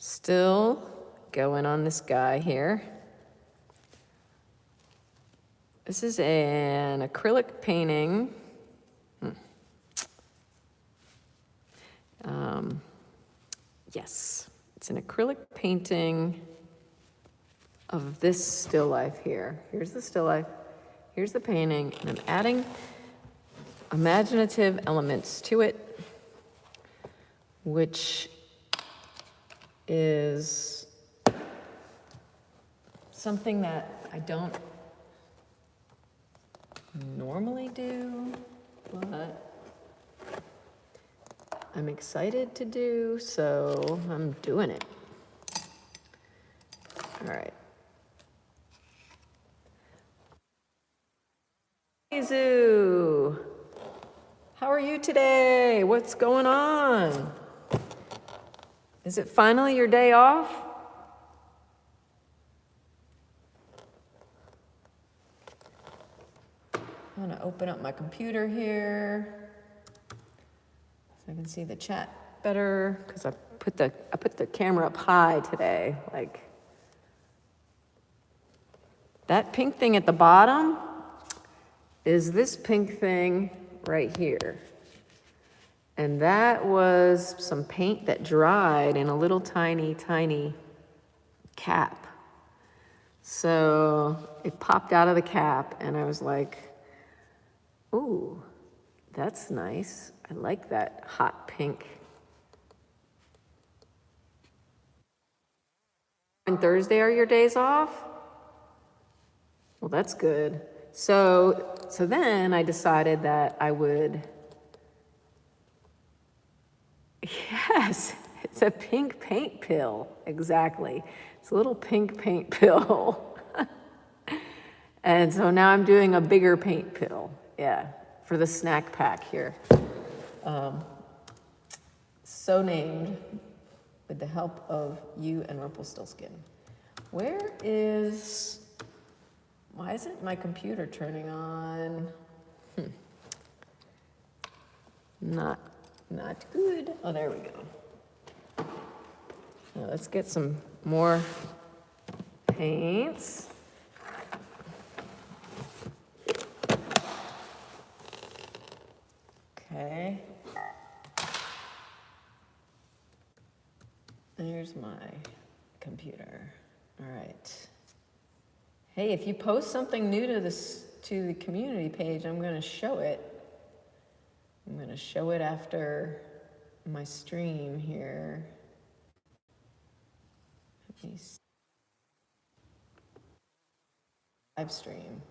Still going on this guy here. This is an acrylic painting. Yes, it's an acrylic painting of this still life here. Here's the still life, here's the painting, and I'm adding imaginative elements to it, which is something that I don't normally do, but I'm excited to do, so I'm doing it. All right. Hey, Zoo. How are you today? What's going on? Is it finally your day off? I'm gonna open up my computer here so I can see the chat better, because I put the camera up high today. Like, that pink thing at the bottom is this pink thing right here. And that was some paint that dried in a little tiny, tiny cap. So it popped out of the cap and I was like, ooh, that's nice. I like that hot pink. And Thursday are your days off? Well, that's good. So then I decided that I would, yes, it's a pink paint pill, exactly. It's a little pink paint pill. And so now I'm doing a bigger paint pill, yeah, for the snack pack here. So named with the help of you and Rumpelstiltskin. Why isn't my computer turning on? Not good. Oh, there we go. Now let's get some more paints. Okay. There's my computer. All right. Hey, if you post something new to the community page, I'm going to show it. I'm going to show it after my stream here. Let me see. Live stream.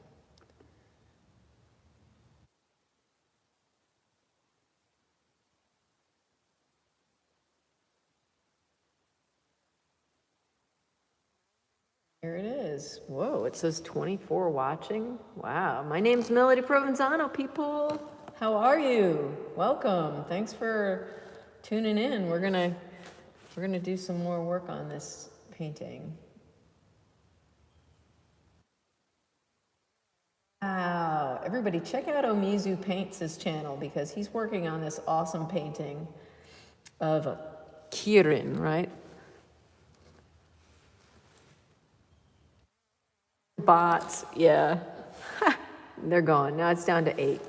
Here it is. Whoa, it says 24 watching. Wow, my name's Melodie Provenzano, people. How are you? Welcome. Thanks for tuning in. We're gonna do some more work on this painting. Wow, everybody check out Omizu Paints' channel because he's working on this awesome painting of Kirin, right? Bots, yeah. They're gone. Now it's down to 8.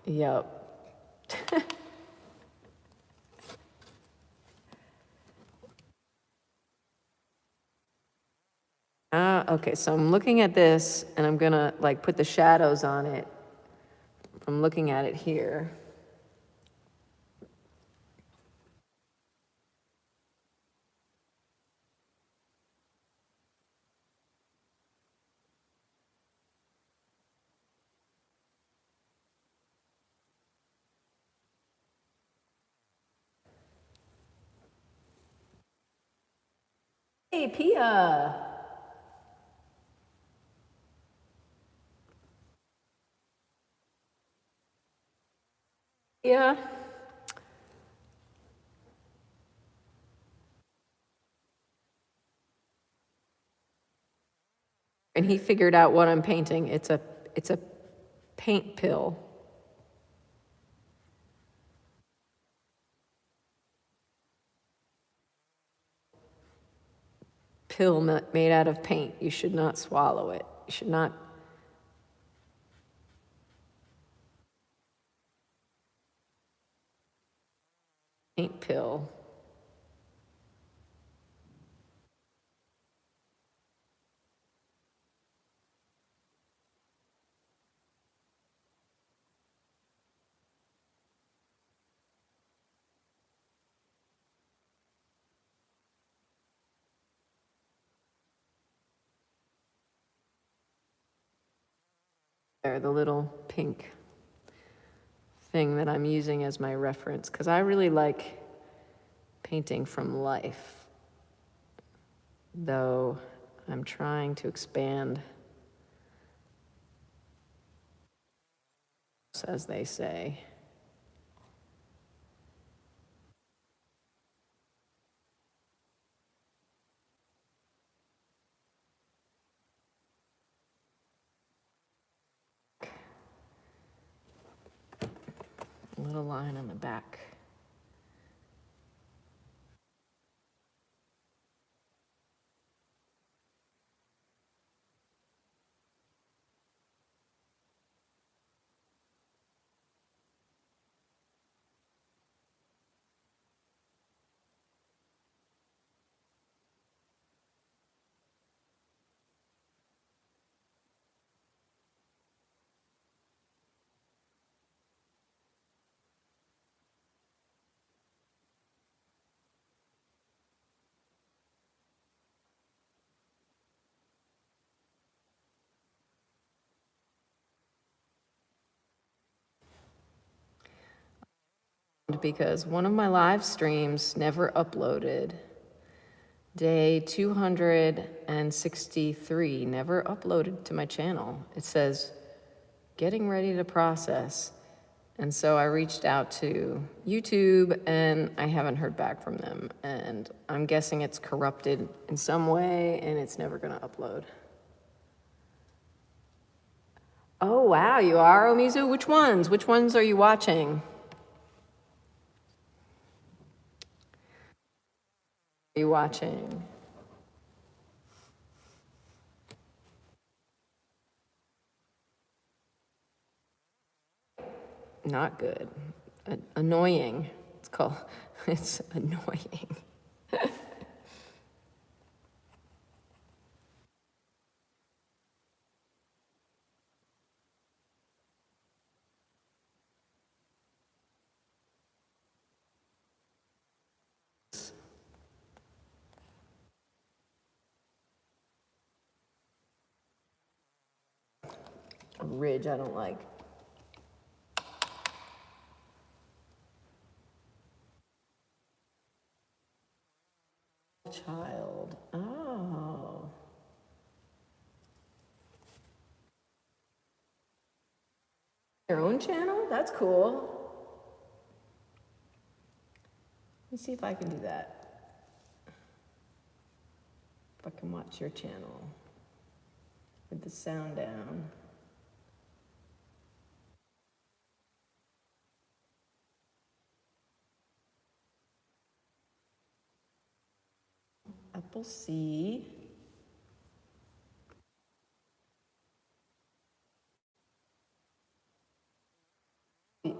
Yep. Okay, so I'm looking at this and I'm gonna like put the shadows on it. I'm looking at it here. Hey, Pia. Yeah. And he figured out what I'm painting. It's a paint pill. pill made out of paint. You should not swallow it. You should not. Paint pill. There, the little pink thing that I'm using as my reference, because I really like painting from life, though I'm trying to expand, as they say. A little line on the back. Because one of my live streams never uploaded. Day 263 never uploaded to my channel. It says, getting ready to process. And so I reached out to YouTube and I haven't heard back from them. And I'm guessing it's corrupted in some way and it's never gonna upload. Oh, wow, you are, Omizu? Which ones? Which ones are you watching? Are you watching? Not good. Annoying. It's called, it's annoying. Ridge I don't like. Child. Oh. Your own channel? That's cool. Let me see if I can do that. If I can watch your channel with the sound down. Apple C.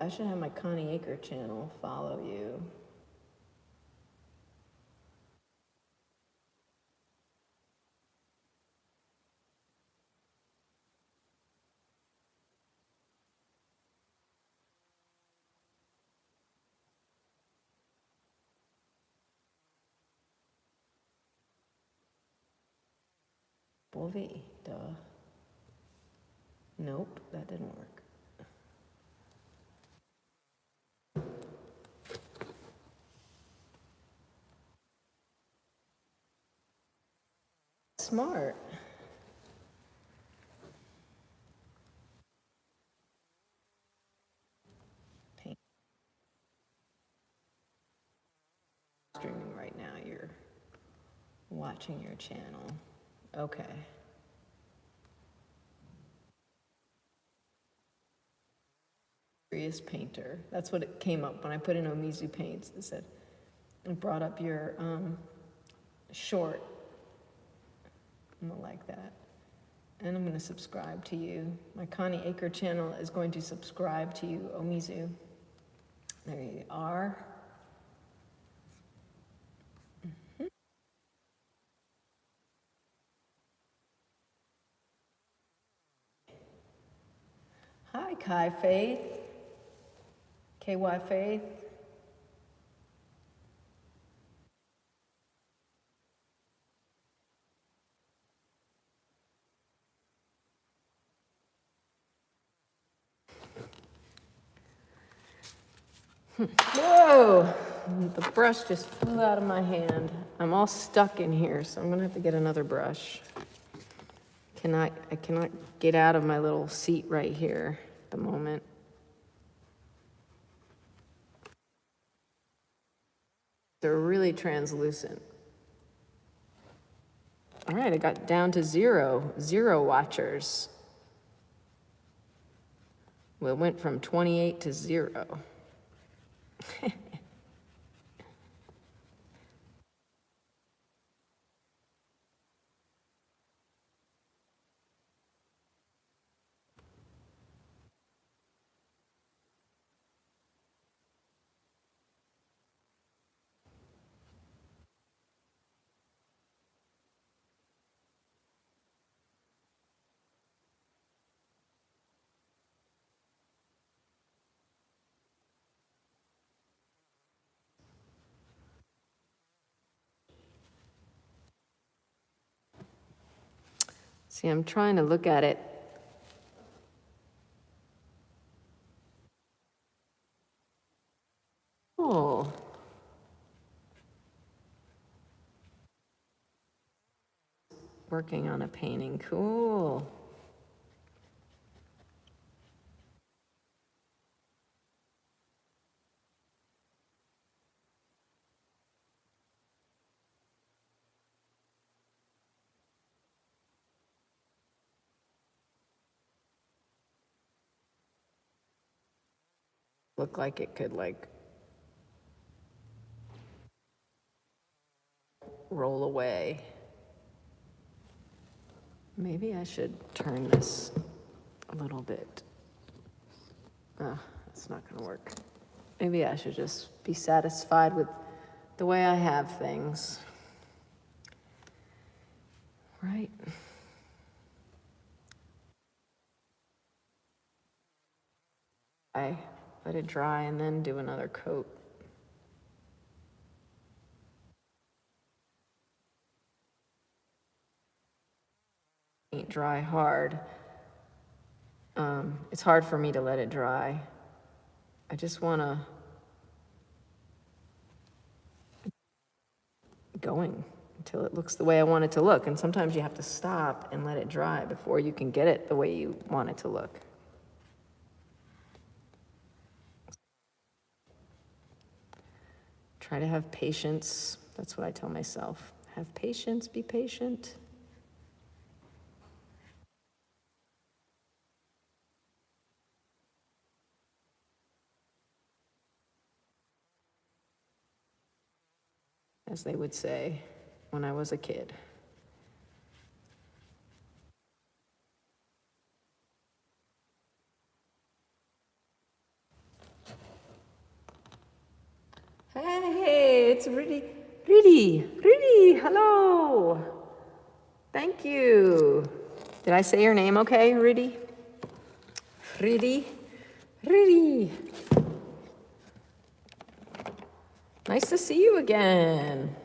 I should have my Connie Acre channel follow you. V, duh. Nope, that didn't work. Smart. Paint. Streaming right now, you're watching your channel. Okay. Serious painter. That's what it came up when I put in Omizu Paints. It said, it brought up your short I'm gonna like that. And I'm gonna subscribe to you. My Connie Aker channel is going to subscribe to you, Omizu. There you are. Hi, Kai Faith. KY Faith. Whoa! The brush just flew out of my hand. I'm all stuck in here, so I'm gonna have to get another brush. I cannot get out of my little seat right here at the moment. They're really translucent. All right, I got down to zero watchers. Well, it went from 28 to 0. See, I'm trying to look at it. Oh, working on a painting. Cool. Look like it could like roll away. Maybe I should turn this a little bit. That's not gonna work. Maybe I should just be satisfied with the way I have things. Right? I let it dry and then do another coat. Paint dry hard. It's hard for me to let it dry. I just wanna going until it looks the way I want it to look. And sometimes you have to stop and let it dry before you can get it the way you want it to look. Try to have patience. That's what I tell myself. Have patience, be patient. As they would say when I was a kid. Hey, it's Rudy. Rudy, hello. Thank you. Did I say your name okay, Rudy? Rudy. Nice to see you again.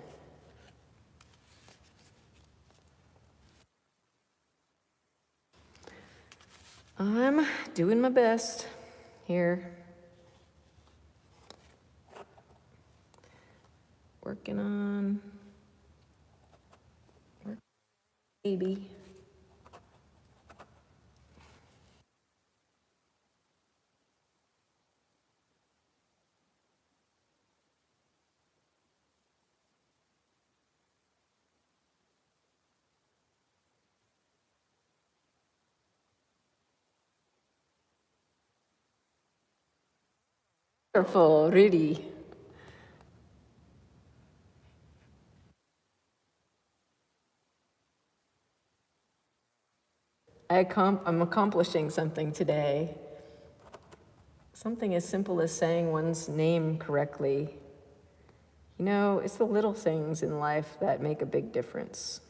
I'm doing my best here. Working on baby. Wonderful, Rudy. I'm accomplishing something today. Something as simple as saying one's name correctly. You know, it's the little things in life that make a big difference.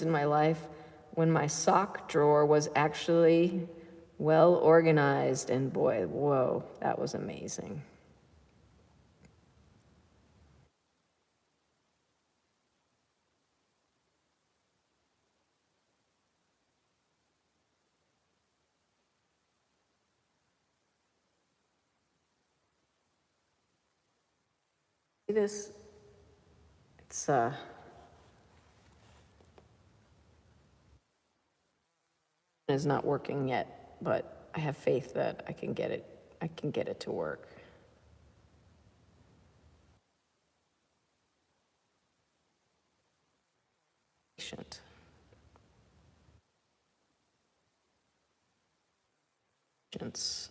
In my life when my sock drawer was actually well organized, and boy, whoa, that was amazing. See this? It's is not working yet, but I have faith that I can get it. I can get it to work. Patient. Patience.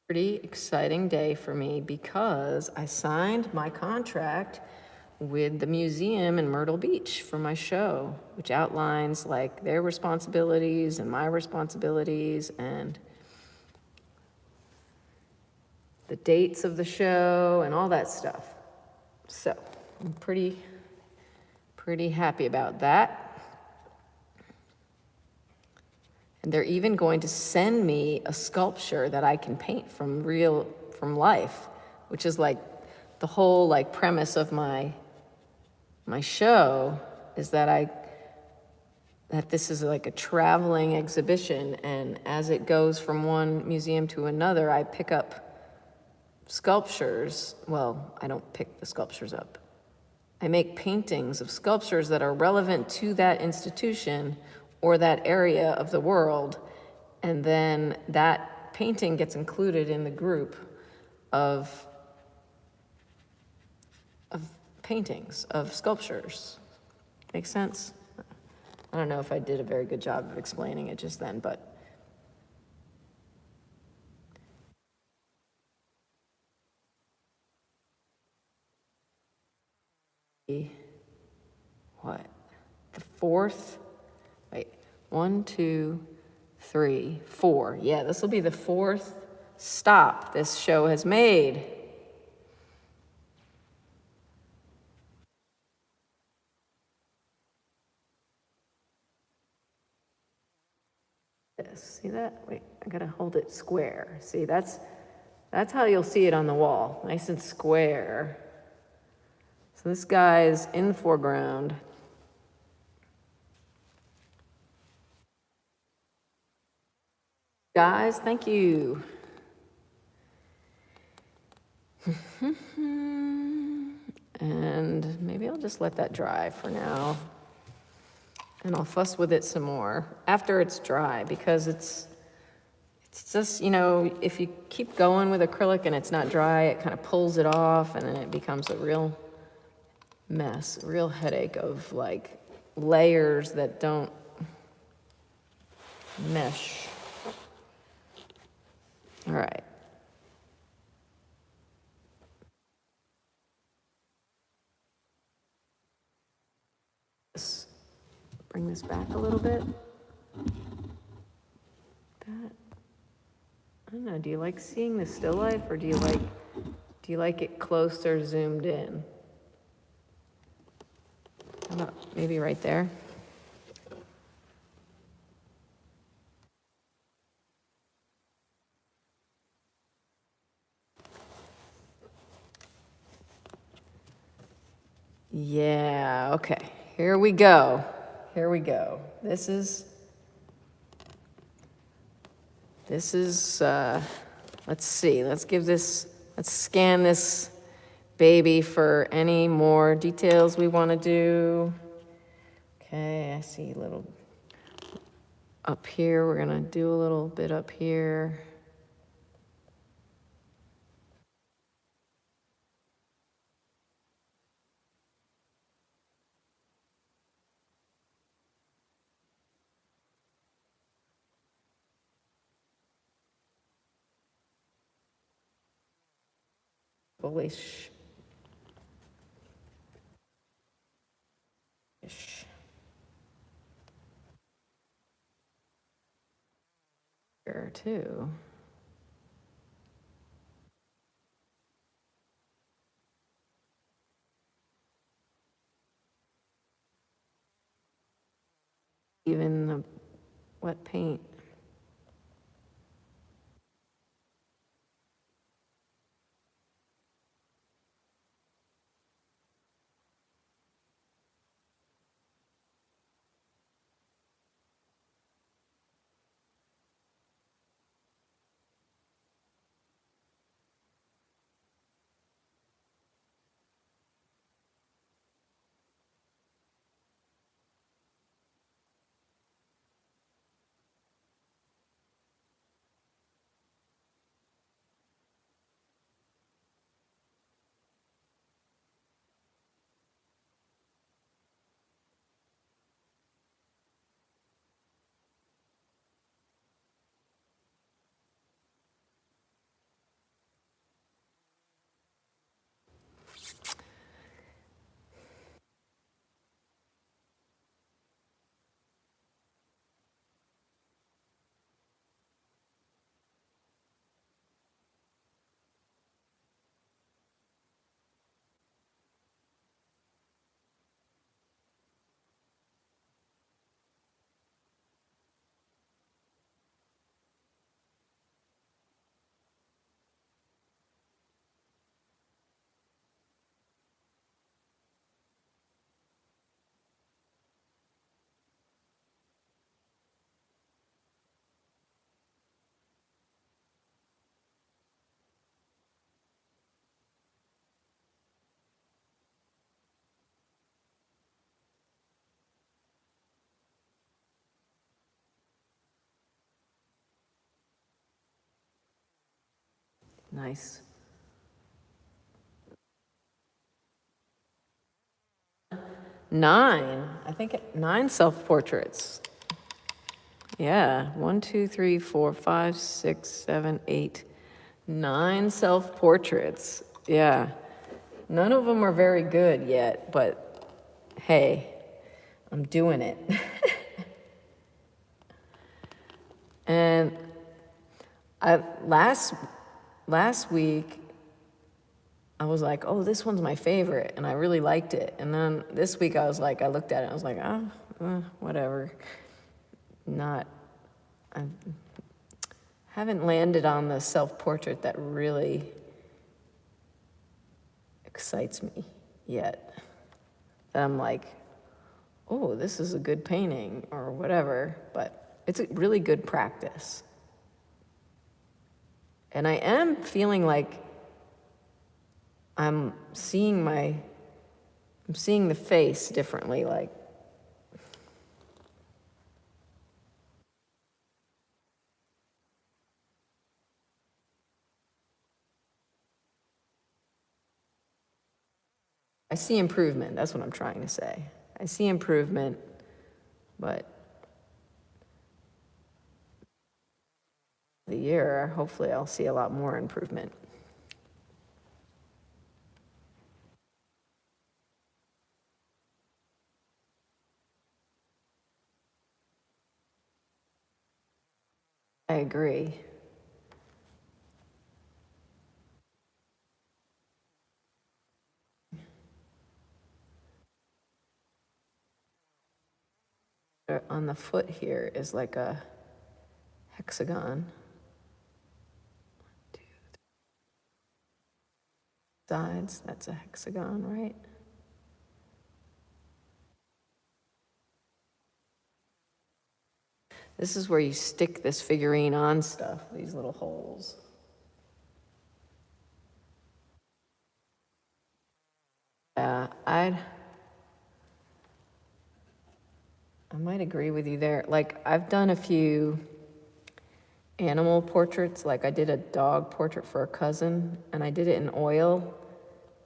Pretty exciting day for me because I signed my contract with the museum in Myrtle Beach for my show, which outlines like their responsibilities and my responsibilities and the dates of the show and all that stuff. So I'm pretty happy about that. And they're even going to send me a sculpture that I can paint from life, which is like the whole like premise of my show is that this is like a traveling exhibition, and as it goes from one museum to another, I pick up sculptures. Well, I don't pick the sculptures up. I make paintings of sculptures that are relevant to that institution or that area of the world, and then that painting gets included in the group of paintings, of sculptures. Make sense? I don't know if I did a very good job of explaining it just then, but what? The fourth? Wait, 1, 2, 3, 4. Yeah, this will be the fourth stop this show has made. See that? Wait, I gotta hold it square. See, that's how you'll see it on the wall, nice and square. So this guy's in the foreground. Guys, thank you. And maybe I'll just let that dry for now. And I'll fuss with it some more after it's dry, because it's just, you know, if you keep going with acrylic and it's not dry, it kind of pulls it off, and then it becomes a real mess, a real headache of like layers that don't mesh. All right. Let's bring this back a little bit. That, I don't know, do you like seeing the still life, or do you like it closer zoomed in? How about maybe right there? Yeah, okay. Here we go. Here we go. This is, let's see, let's scan this baby for any more details we want to do. Okay, I see a little up here. We're going to do a little bit up here. Bullish. Here, too. Even the wet paint. Nice. 9. I think 9 self-portraits. Yeah. 1, 2, 3, 4, 5, 6, 7, 8, 9 self-portraits. Yeah. None of them are very good yet, but hey, I'm doing it. And last week, I was like, oh, this one's my favorite, and I really liked it. And then this week, I was like, I looked at it, and I was like, whatever. I haven't landed on the self-portrait that really excites me yet. That I'm like, oh, this is a good painting, or whatever, but it's a really good practice. And I am feeling like I'm seeing the face differently, like, I see improvement. That's what I'm trying to say. I see improvement, but the year, hopefully I'll see a lot more improvement. I agree. On the foot here is like a hexagon. Sides, that's a hexagon, right? This is where you stick this figurine on stuff, these little holes. Yeah, I might agree with you there. Like, I've done a few animal portraits. Like, I did a dog portrait for a cousin, and I did it in oil,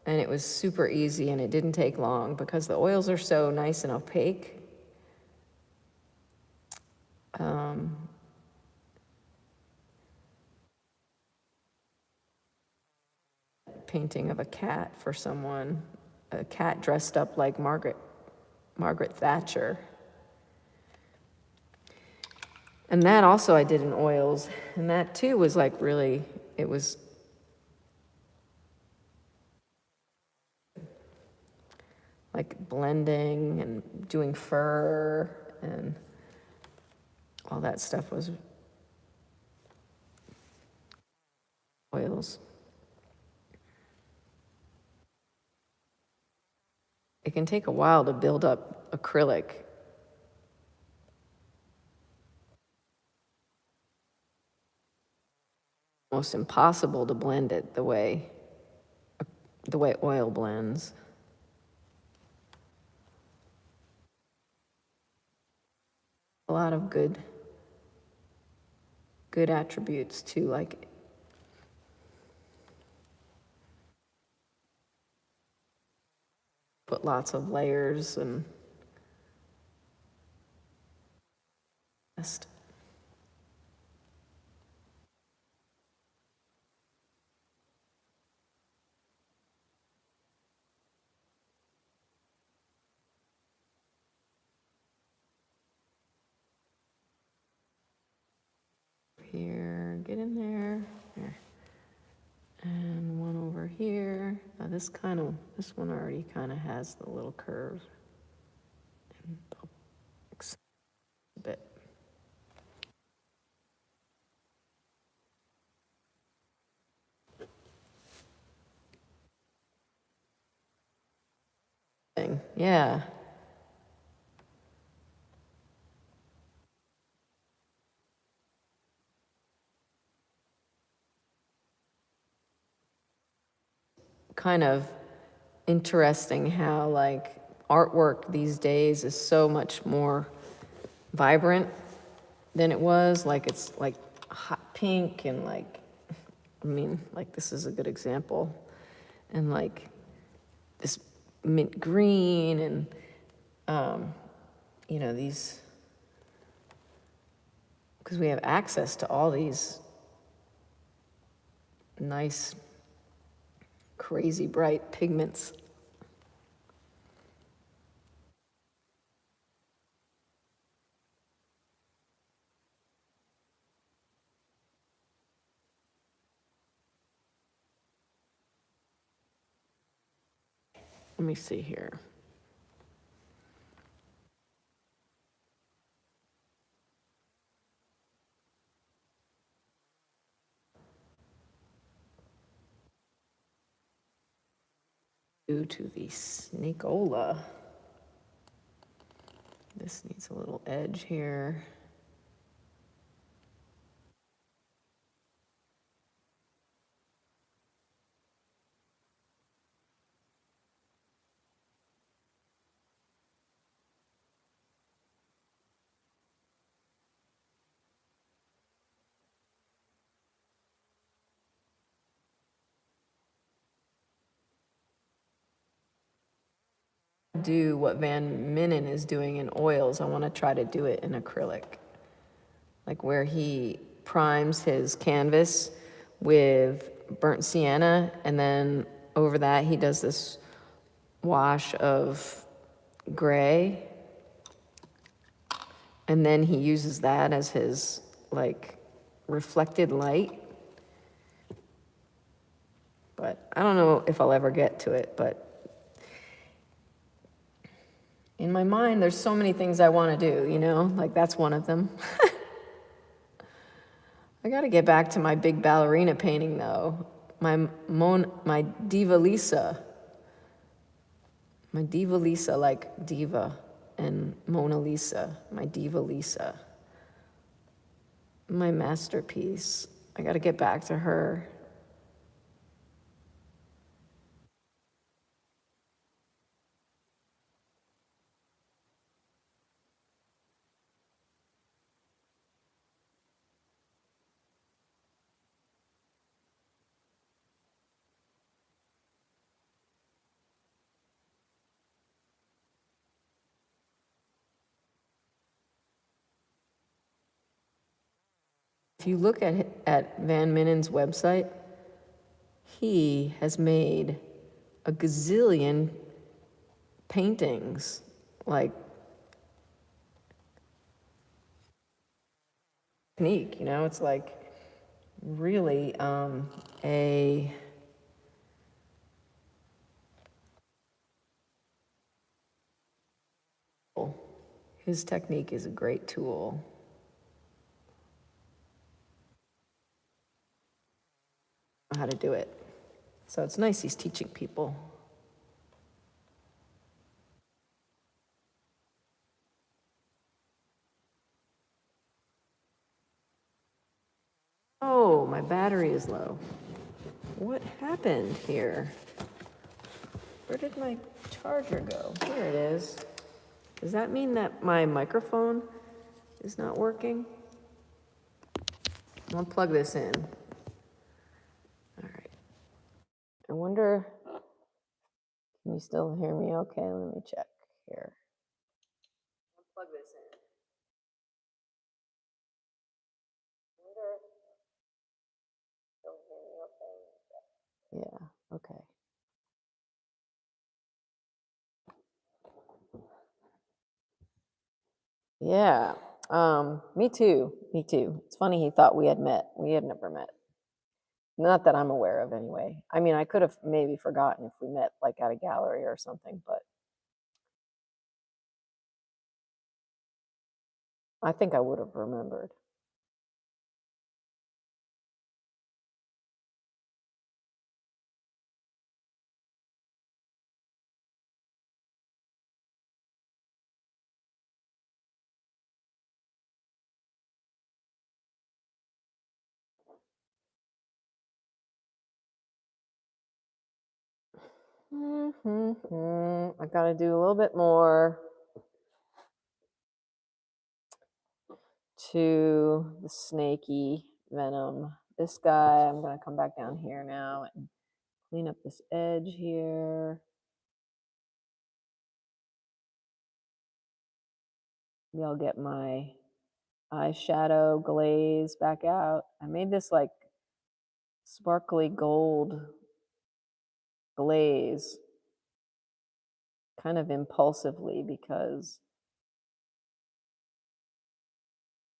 and it was super easy, and it didn't take long because the oils are so nice and opaque. Painting of a cat for someone, a cat dressed up like Margaret Thatcher. And that also I did in oils, and that too was like really, it was like blending and doing fur and all that stuff was oils. It can take a while to build up acrylic. Almost impossible to blend it the way oil blends. A lot of good attributes too, like put lots of layers and here, get in there. There. And one over here. This one already kind of has the little curve. And I'll extend a bit. Yeah. Kind of interesting how like artwork these days is so much more vibrant than it was. Like it's like hot pink and like, I mean, like this is a good example. And like this mint green and, you know, these, because we have access to all these nice, crazy bright pigments. Let me see here. Due to the snakeola. This needs a little edge here. Do what Van Minnen is doing in oils. I want to try to do it in acrylic. Like where he primes his canvas with burnt sienna, and then over that he does this wash of gray, and then he uses that as his like reflected light. But I don't know if I'll ever get to it, but in my mind, there's so many things I want to do, you know? Like, that's one of them. I got to get back to my big ballerina painting, though. My Diva Lisa. My Diva Lisa, like Diva, and Mona Lisa. My Diva Lisa. My masterpiece. I got to get back to her. If you look at Van Minen's website, he has made a gazillion paintings, like technique, you know, it's like really a his technique is a great tool. How to do it. So it's nice he's teaching people. Oh, my battery is low. What happened here? Where did my charger go? Here it is. Does that mean that my microphone is not working? I'll plug this in. All right. I wonder, can you still hear me okay? Let me check here. I'll plug this in. I wonder, still hear me okay? Yeah, okay. Yeah, me too, me too. It's funny he thought we had met. We had never met. Not that I'm aware of anyway. I mean, I could have maybe forgotten if we met like at a gallery or something, but I think I would have remembered. I gotta do a little bit more to the snaky venom. This guy, I'm gonna come back down here now and clean up this edge here. Maybe I'll get my eyeshadow glaze back out. I made this like sparkly gold glaze kind of impulsively because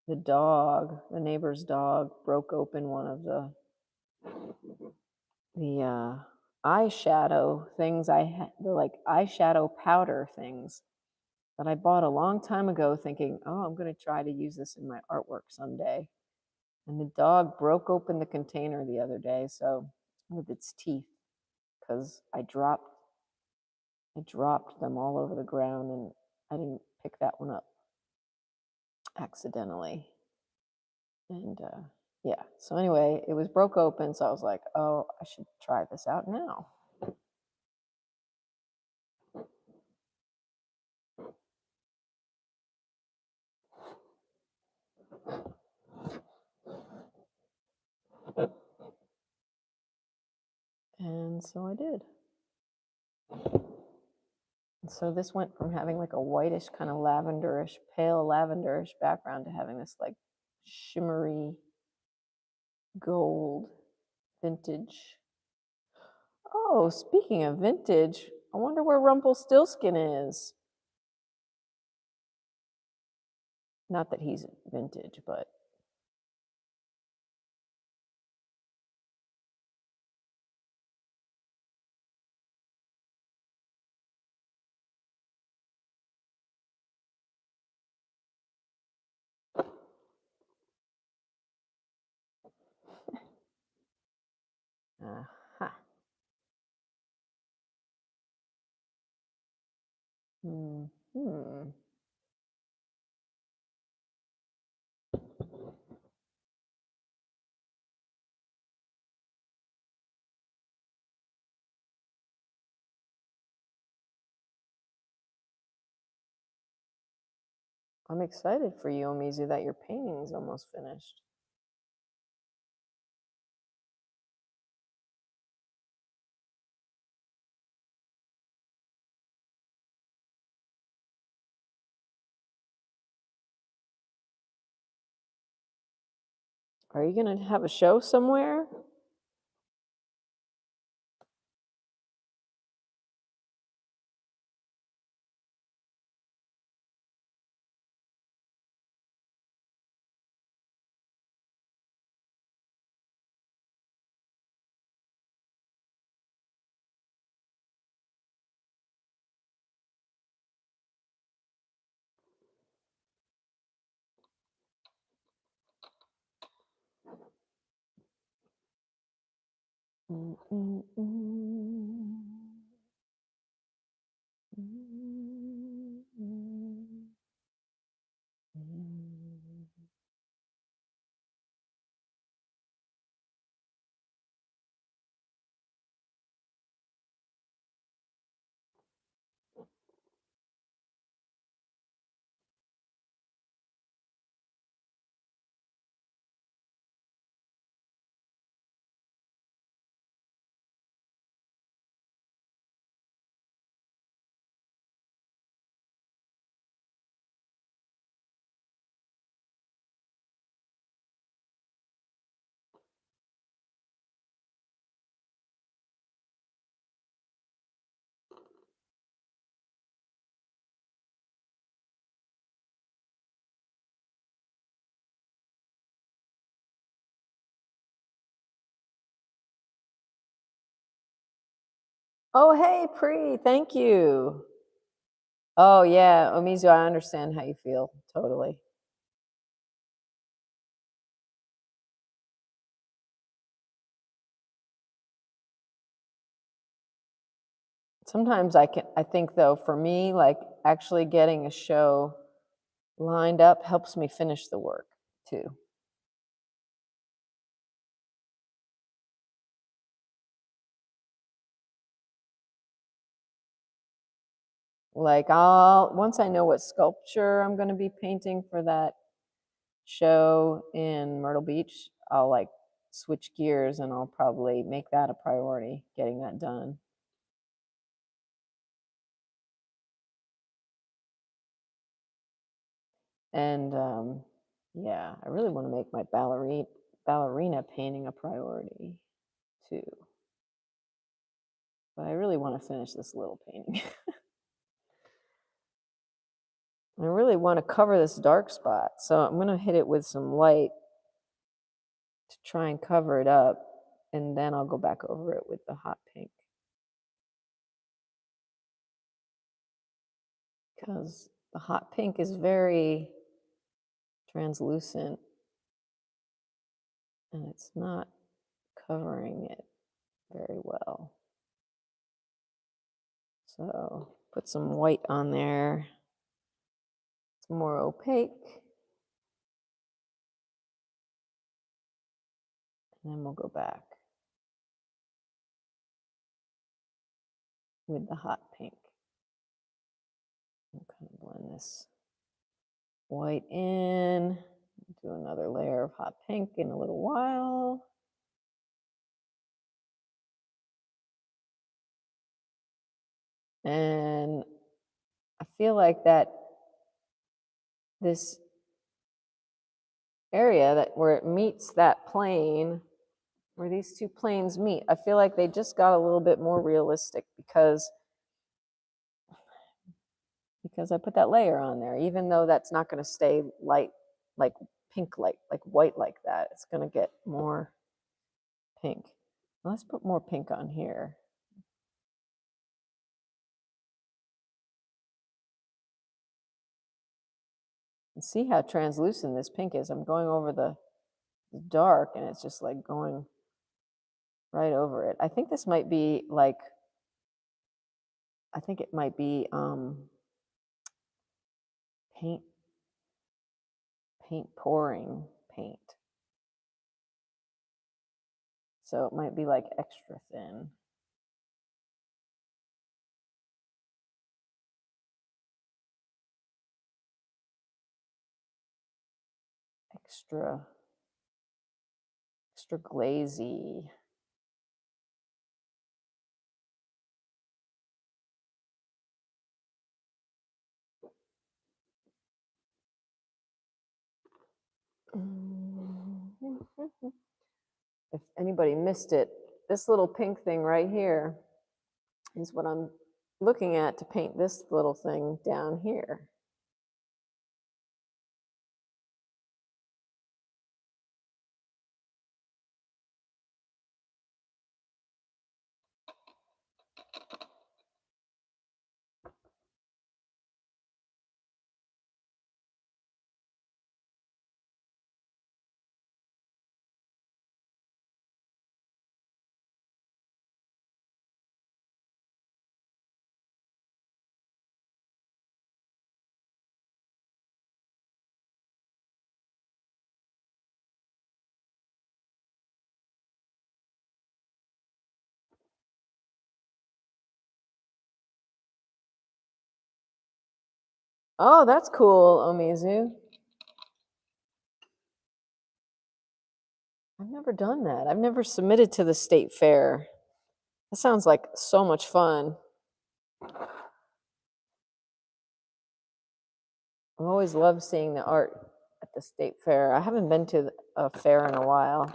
the neighbor's dog, broke open one of the eyeshadow things I had, the like eyeshadow powder things that I bought a long time ago, thinking, oh, I'm going to try to use this in my artwork someday. And the dog broke open the container the other day, so with its teeth, because I dropped them all over the ground, and I didn't pick that one up accidentally. And yeah, so anyway, it was broke open, so I was like, oh, I should try this out now. And so I did. And so this went from having like a whitish kind of lavenderish, pale lavenderish background to having this like shimmery gold vintage. Oh, speaking of vintage, I wonder where Rumpelstiltskin is. Not that he's vintage, but aha. Hmm. I'm excited for you, Omizu, that your painting's almost finished. Are you going to have a show somewhere? Mm, mm, mm. Mm, mm, mm. Oh, hey, Pri, thank you. Oh, yeah, Omizu, I understand how you feel, totally. Sometimes I think though, for me, like actually getting a show lined up helps me finish the work too. Like once I know what sculpture I'm going to be painting for that show in Myrtle Beach, I'll like switch gears and I'll probably make that a priority, getting that done. And yeah, I really want to make my ballerina painting a priority too. But I really want to finish this little painting. I really want to cover this dark spot, so I'm going to hit it with some light to try and cover it up, and then I'll go back over it with the hot pink. Because the hot pink is very translucent, and it's not covering it very well. So put some white on there. It's more opaque. And then we'll go back with the hot pink. I'll kind of blend this white in. Do another layer of hot pink in a little while. And I feel like that this area that where it meets that plane, where these two planes meet, I feel like they just got a little bit more realistic because I put that layer on there, even though that's not going to stay light, like pink light, like white like that. It's going to get more pink. Let's put more pink on here. And see how translucent this pink is. I'm going over the dark and it's just like going right over it. I think this might be like, I think it might be paint pouring paint. So it might be like extra thin. extra glazy. If anybody missed it, this little pink thing right here is what I'm looking at to paint this little thing down here. Oh, that's cool, Omizu. I've never done that. I've never submitted to the state fair. That sounds like so much fun. I've always loved seeing the art at the state fair. I haven't been to a fair in a while.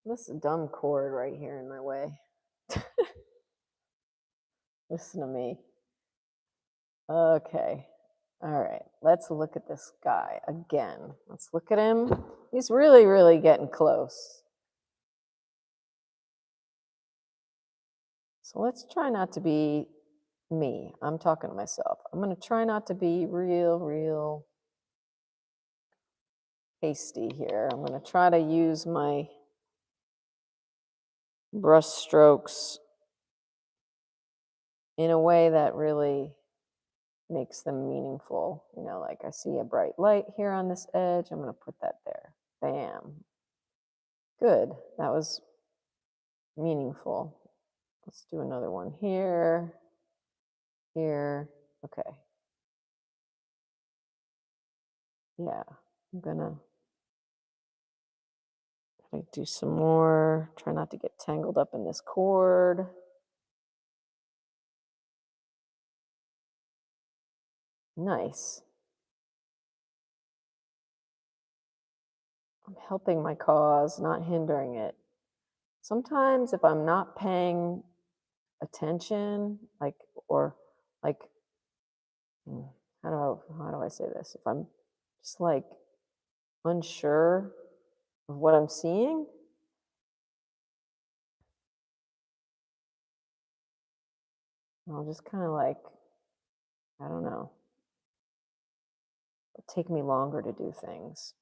This is a dumb cord right here in my way. Listen to me. Okay. All right. Let's look at this guy again. Let's look at him. He's really, really getting close. So let's try not to be me. I'm talking to myself. I'm going to try not to be real hasty here. I'm going to try to use my brush strokes in a way that really makes them meaningful. You know, like I see a bright light here on this edge. I'm going to put that there. Bam. Good. That was meaningful. Let's do another one here. Here. Okay. Yeah. I'm going to do some more. Try not to get tangled up in this cord. Nice. I'm helping my cause, not hindering it. Sometimes if I'm not paying attention, like, or like, how do I say this? If I'm just like unsure of what I'm seeing, I'll just kind of like, I don't know, it'll take me longer to do things.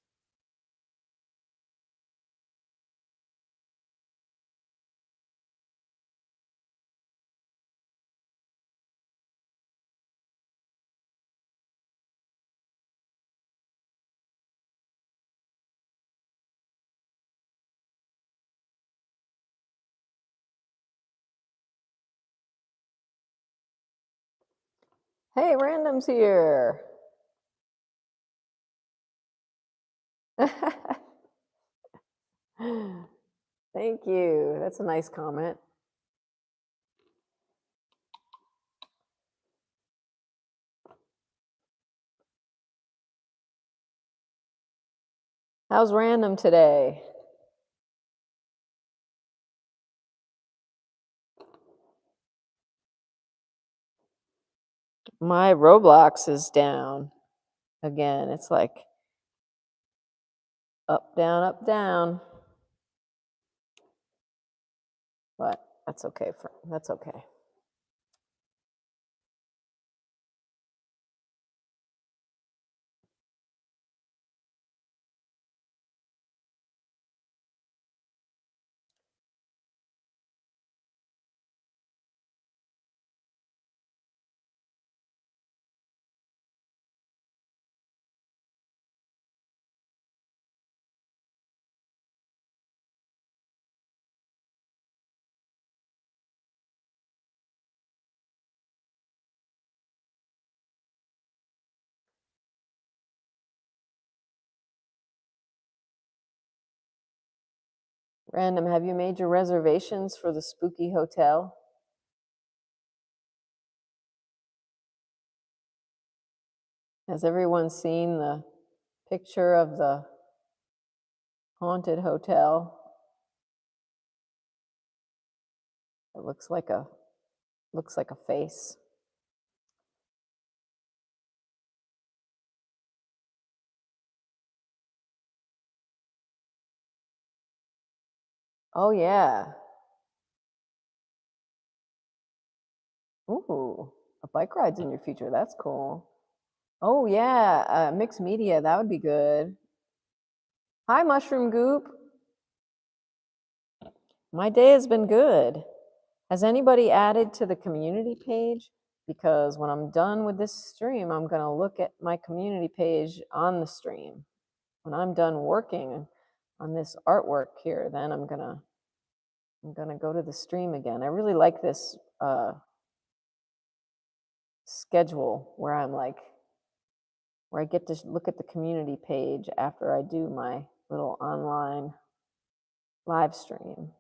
Hey, Random's here. Thank you. That's a nice comment. How's Random today? My Roblox is down again. It's like up, down. But that's okay. That's okay. Random, have you made your reservations for the spooky hotel? Has everyone seen the picture of the haunted hotel? It looks like a face. Oh yeah. Ooh, a bike ride's in your future. That's cool. Oh yeah, mixed media. That would be good. Hi, Mushroom Goop. My day has been good. Has anybody added to the community page? Because when I'm done with this stream, I'm gonna look at my community page on the stream. When I'm done working on this artwork here, then I'm gonna go to the stream again. I really like this schedule where I get to look at the community page after I do my little online live stream.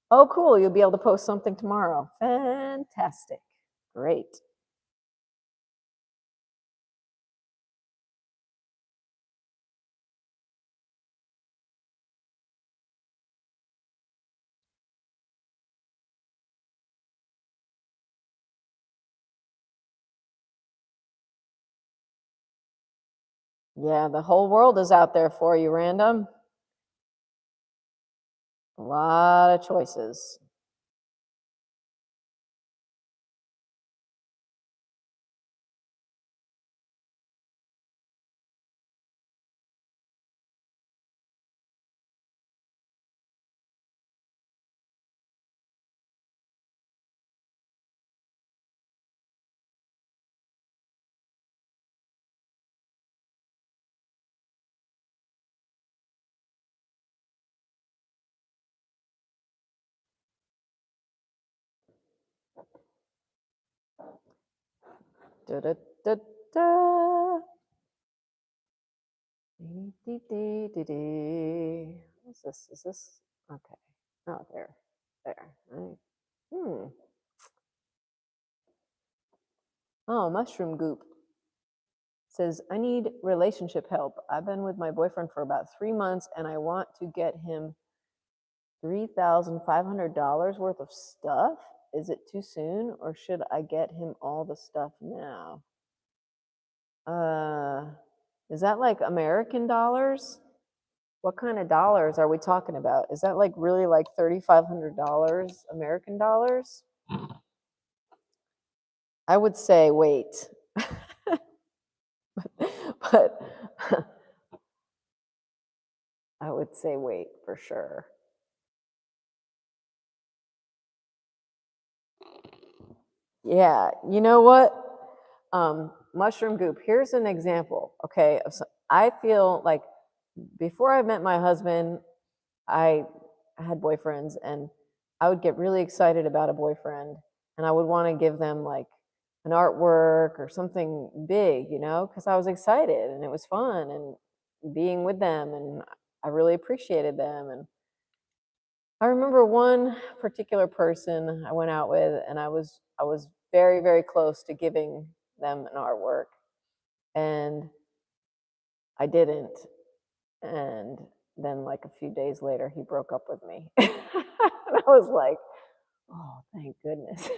Oh, cool. You'll be able to post something tomorrow. Fantastic. Great. Yeah, the whole world is out there for you, Random. A lot of choices. Da, da, da, da. What's this? Is this? Okay. Oh, there. There. Right. Oh, Mushroom Goop says, I need relationship help. I've been with my boyfriend for about 3 months and I want to get him $3,500 worth of stuff. Is it too soon or should I get him all the stuff now? Is that like American dollars? What kind of dollars are we talking about? Is that like really like $3,500 American dollars? I would say wait. But I would say wait for sure. Yeah, you know what? Mushroom Goop, here's an example, okay? I feel like before I met my husband, I had boyfriends and I would get really excited about a boyfriend and I would want to give them like an artwork or something big, because I was excited and it was fun and being with them and I really appreciated them. And I remember one particular person I went out with and I was very, very close to giving them an artwork and I didn't. And then like a few days later he broke up with me. And I was like, oh, thank goodness.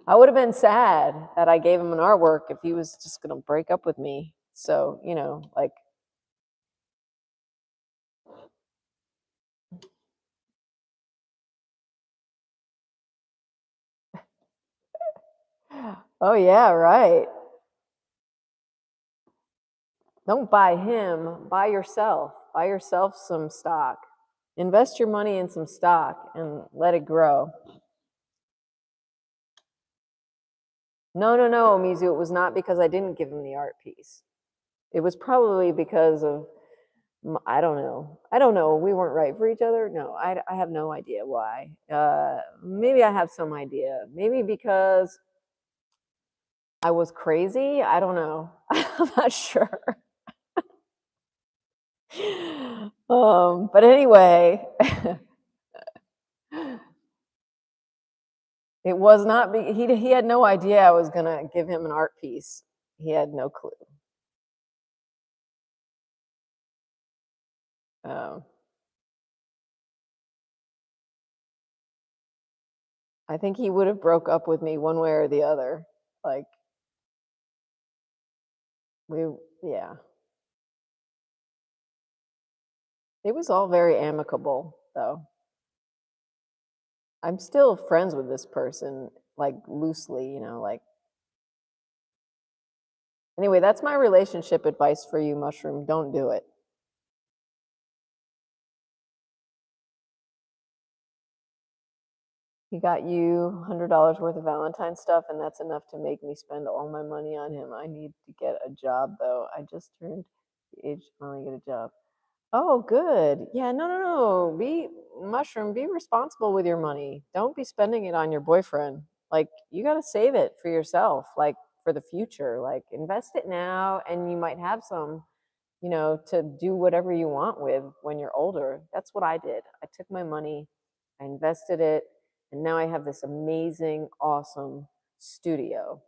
I would have been sad that I gave him an artwork if he was just going to break up with me. So, like, oh, yeah, right. Don't buy him, buy yourself. Buy yourself some stock. Invest your money in some stock and let it grow. No, no, no, Mizu, it was not because I didn't give him the art piece. It was probably because of I don't know. I don't know. We weren't right for each other. No, I have no idea why. Maybe I have some idea. Maybe because I was crazy. I don't know. I'm not sure. But anyway, it was not. He had no idea I was gonna give him an art piece. He had no clue. Um, I think he would have broke up with me one way or the other. Like we, yeah. It was all very amicable, though. I'm still friends with this person, like loosely, like. Anyway, that's my relationship advice for you, Mushroom. Don't do it. He got you $100 worth of Valentine stuff, and that's enough to make me spend all my money on him. I need to get a job, though. I just turned the age to finally get a job. Oh, good. Yeah, no, no, no. Mushroom, be responsible with your money. Don't be spending it on your boyfriend. Like, you got to save it for yourself, like for the future. Like, invest it now, and you might have some, to do whatever you want with when you're older. That's what I did. I took my money, I invested it, and now I have this amazing, awesome studio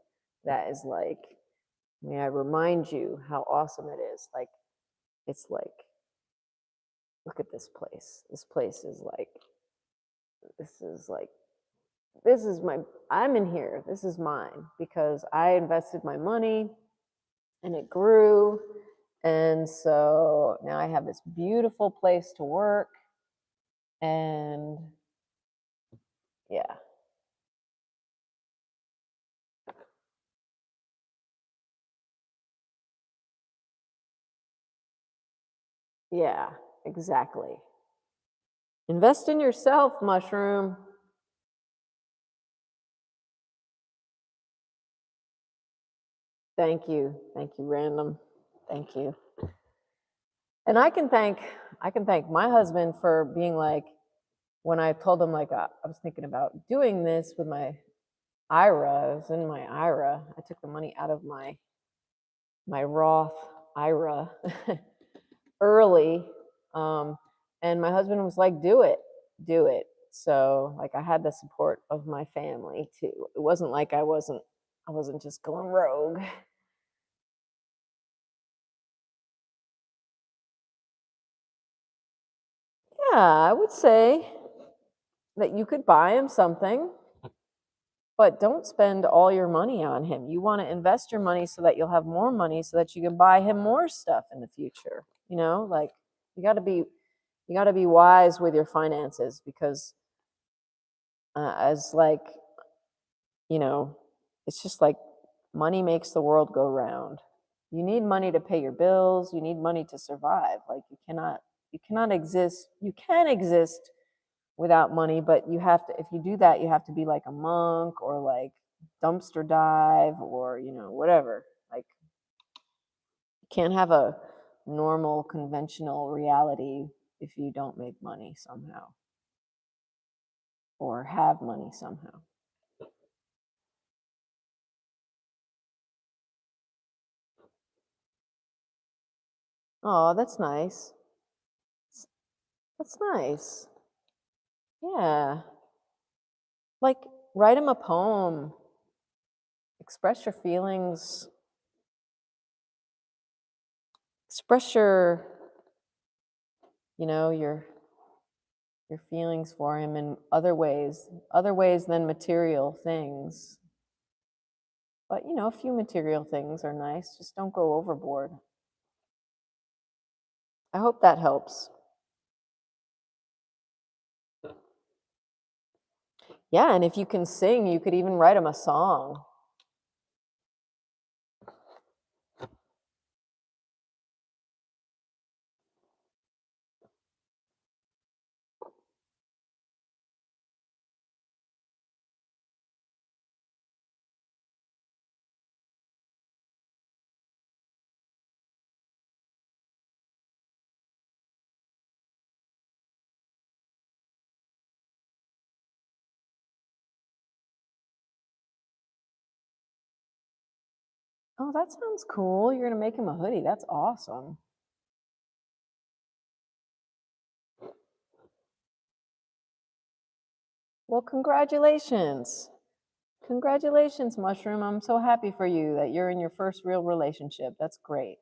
that is like, may I remind you how awesome it is? Like, it's like, look at this place. This place is like, this is like, this is my, I'm in here. This is mine because I invested my money and it grew. And so now I have this beautiful place to work. And yeah, yeah, exactly. Invest in yourself, Mushroom. Thank you, Random. Thank you. And I can thank my husband for being like, when I told him like I was thinking about doing this with my IRA, I was in my IRA. I took the money out of my Roth IRA early, um, and my husband was like, "Do it, do it." So like I had the support of my family too. It wasn't like I wasn't just going rogue. Yeah, I would say that you could buy him something, but don't spend all your money on him. You want to invest your money so that you'll have more money so that you can buy him more stuff in the future. Like you got to be you got to be wise with your finances because as like, you know, it's just like money makes the world go round. You need money to pay your bills, you need money to survive. Like you cannot exist. You can exist without money, but you have to, if you do that, you have to be like a monk or like dumpster dive or, whatever. Like you can't have a normal conventional reality if you don't make money somehow or have money somehow. Oh, that's nice. That's nice. Yeah. Like write him a poem, express your feelings, express your feelings for him in other ways than material things. But a few material things are nice. Just don't go overboard. I hope that helps. Yeah, and if you can sing, you could even write him a song. Oh, that sounds cool. You're gonna make him a hoodie. That's awesome. Well, congratulations. Congratulations, Mushroom. I'm so happy for you that you're in your first real relationship. That's great.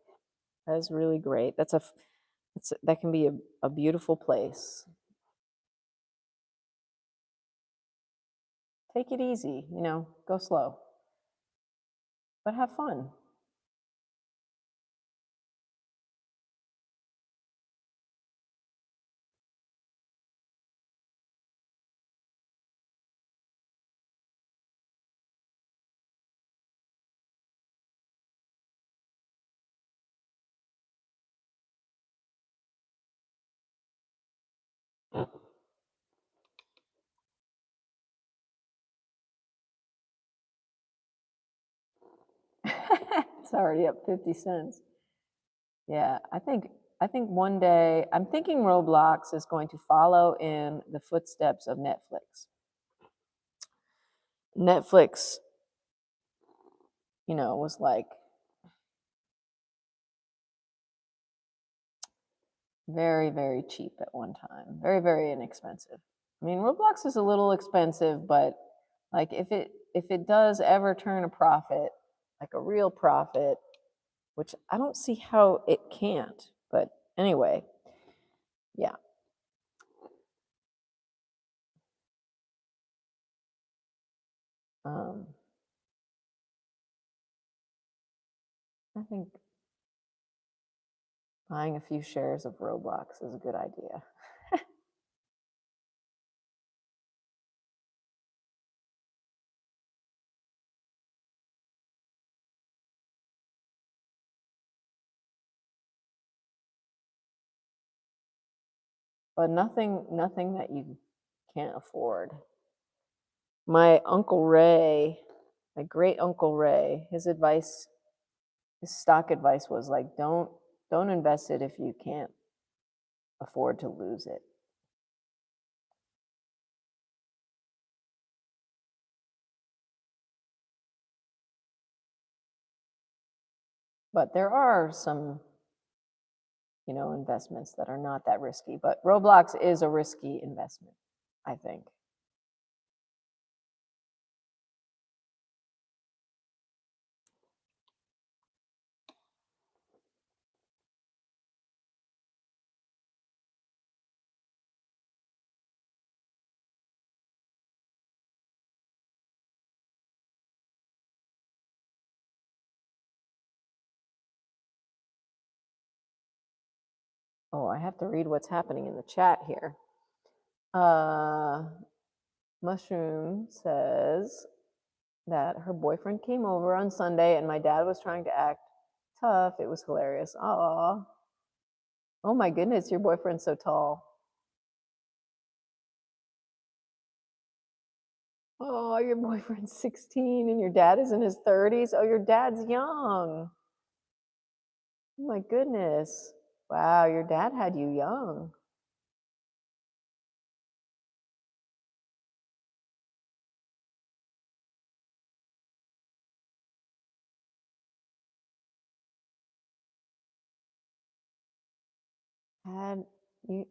That is really great. That can be a beautiful place. Take it easy, go slow, but have fun. It's already up 50 cents. Yeah, I think one day I'm thinking Roblox is going to follow in the footsteps of Netflix. Netflix, was like very, very cheap at one time. Very, very inexpensive. I mean, Roblox is a little expensive, but like if it does ever turn a profit, like a real profit, which I don't see how it can't. But anyway, yeah. Um, I think buying a few shares of Roblox is a good idea. But nothing that you can't afford. My Uncle Ray, my great Uncle Ray, his stock advice was like, don't invest it if you can't afford to lose it. But there are some, investments that are not that risky. But Roblox is a risky investment, I think. Oh, I have to read what's happening in the chat here. Mushroom says that her boyfriend came over on Sunday and my dad was trying to act tough. It was hilarious. Aw. Oh my goodness, your boyfriend's so tall. Oh, your boyfriend's 16 and your dad is in his 30s. Oh, your dad's young. Oh my goodness. Wow, your dad had you young.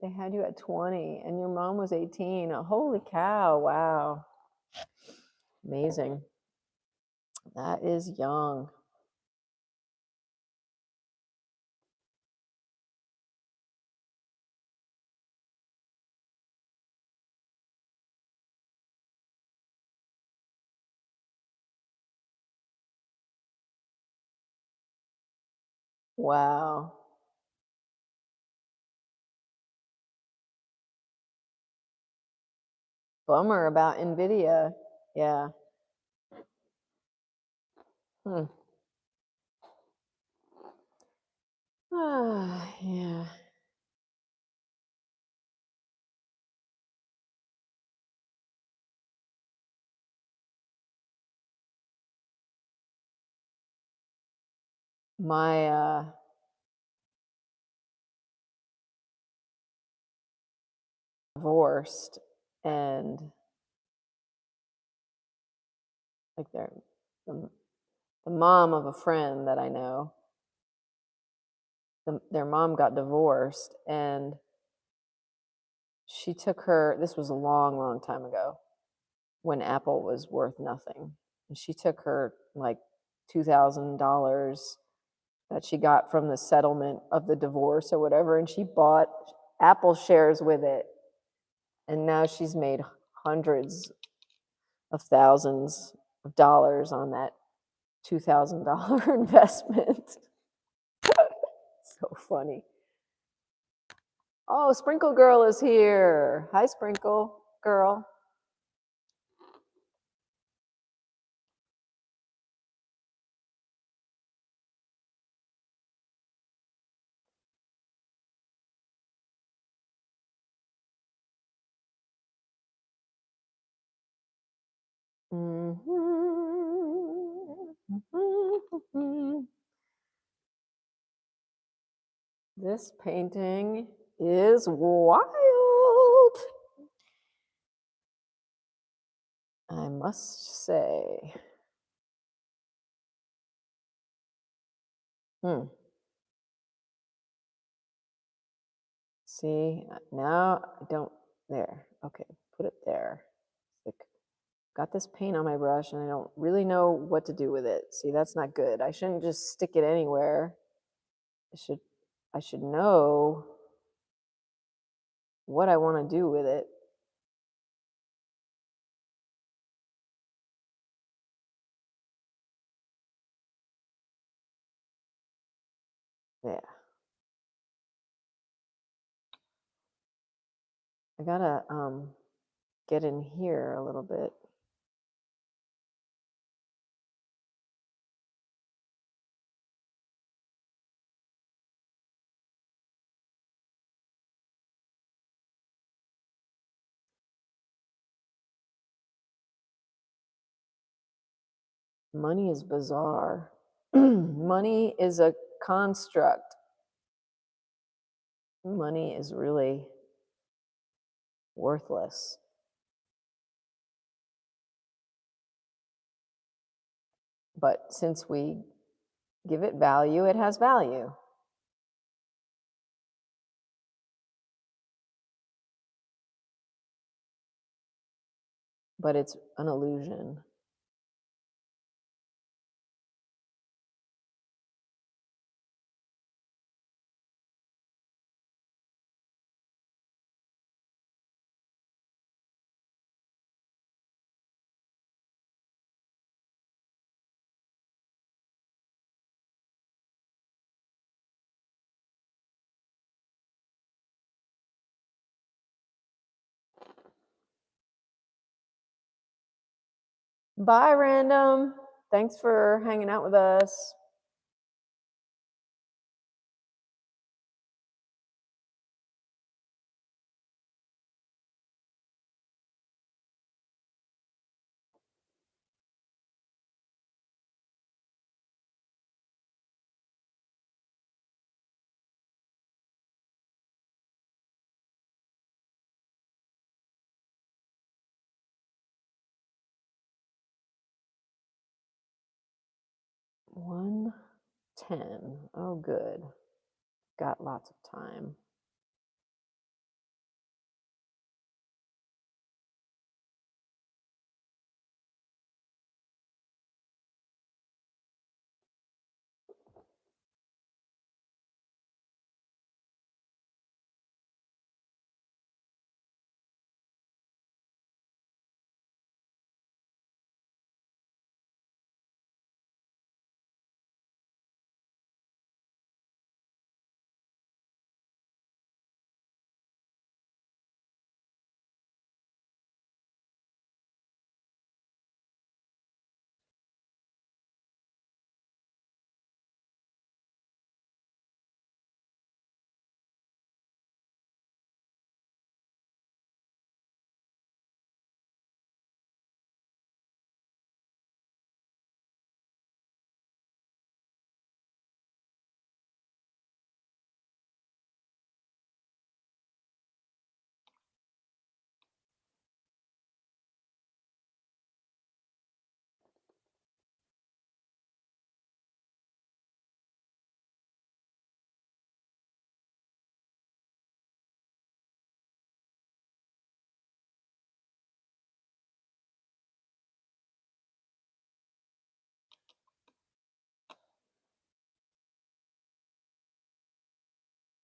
They had you at 20 and your mom was 18. Oh, holy cow, wow. Amazing. That is young. Wow. Bummer about NVIDIA. Yeah. Hmm. Ah, yeah. My divorced and like the mom of a friend that I know, their mom got divorced, and she took her, this was a long, long time ago when Apple was worth nothing. And she took her like $2,000 that she got from the settlement of the divorce or whatever, and she bought Apple shares with it. And now she's made hundreds of thousands of dollars on that $2,000 investment. So funny. Oh, Sprinkle Girl is here. Hi, Sprinkle Girl. This painting is wild, I must say. See, now I don't, there. Okay, put it there. Like, got this paint on my brush and I don't really know what to do with it. See, that's not good. I shouldn't just stick it anywhere. I should know what I want to do with it. Yeah. I gotta get in here a little bit. Money is bizarre. Money is a construct. Money is really worthless. But since we give it value, it has value. But it's an illusion. Bye, Random. Thanks for hanging out with us. $110. Oh, good. Got lots of time.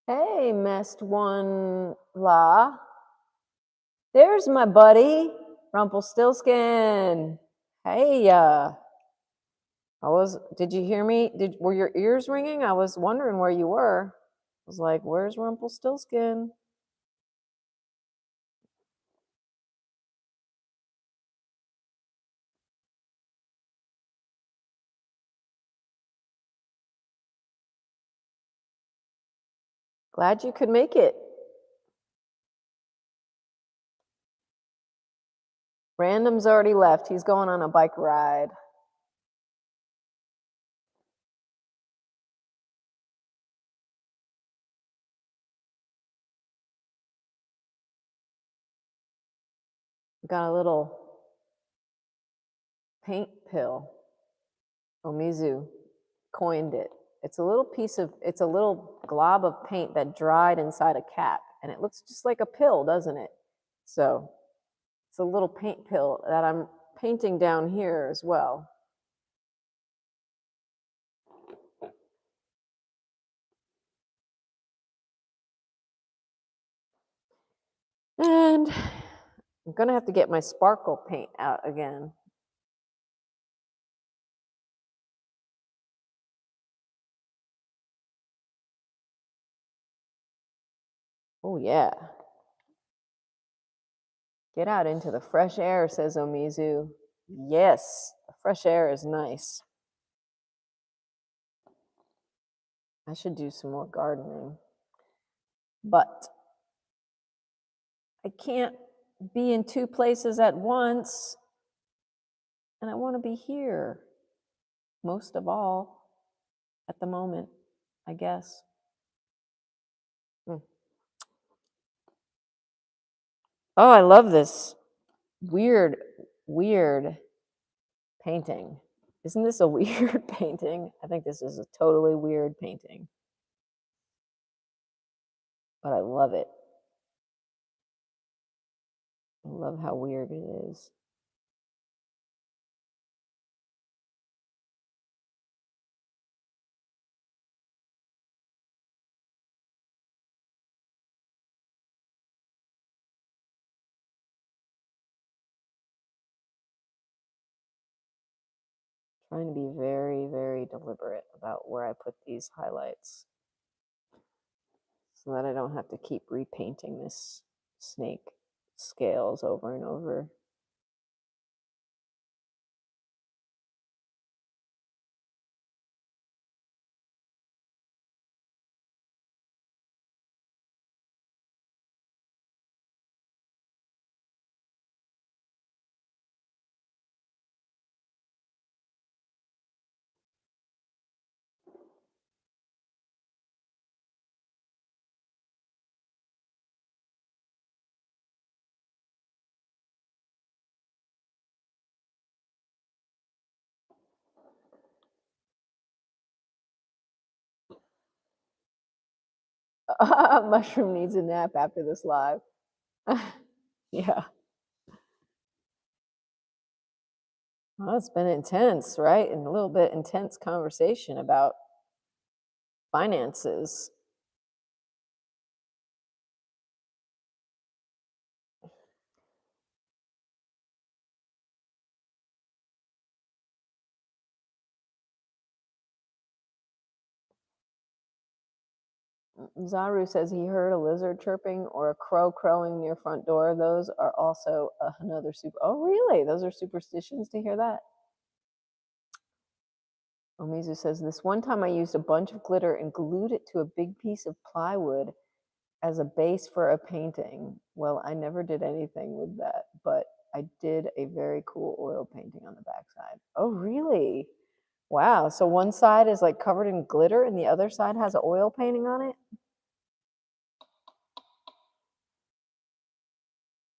Hey, messed one la. There's my buddy, Rumpelstiltskin. Hey, did you hear me? Were your ears ringing? I was wondering where you were. I was like, where's Rumpelstiltskin? Glad you could make it. Random's already left. He's going on a bike ride. Got a little paint pill. Omizu coined it. It's a little glob of paint that dried inside a cap, and it looks just like a pill, doesn't it? So it's a little paint pill that I'm painting down here as well. And I'm gonna have to get my sparkle paint out again. Oh yeah. Get out into the fresh air, says Omizu. Yes, the fresh air is nice. I should do some more gardening. But I can't be in two places at once, and I want to be here most of all at the moment, I guess. Mm. Oh, I love this weird painting. Isn't this a weird painting? I think this is a totally weird painting, but I love it. I love how weird it is. Trying to be very, very deliberate about where I put these highlights so that I don't have to keep repainting this snake scales over and over. Mushroom needs a nap after this live. Yeah. Well, it's been intense, right? And a little bit intense conversation about finances. Zaru says he heard a lizard chirping or a crow crowing near front door. Those are also another super. Oh, really? Those are superstitions to hear that. Omizu says this one time I used a bunch of glitter and glued it to a big piece of plywood as a base for a painting. Well, I never did anything with that, but I did a very cool oil painting on the backside. Oh, really? Wow. So one side is like covered in glitter and the other side has an oil painting on it?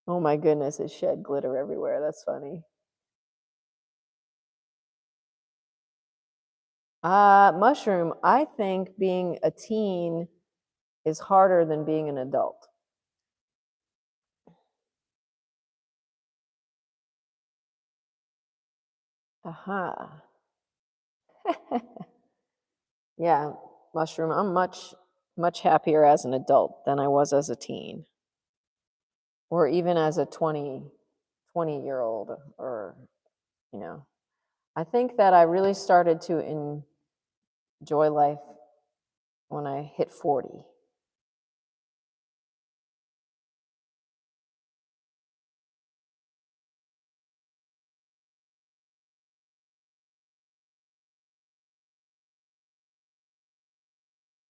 Oh my goodness, it shed glitter everywhere. That's funny. Mushroom, I think being a teen is harder than being an adult. Aha. Yeah, mushroom, I'm much much happier as an adult than I was as a teen, or even as a 20-year old, or, you know. I think that I really started to enjoy life when I hit 40.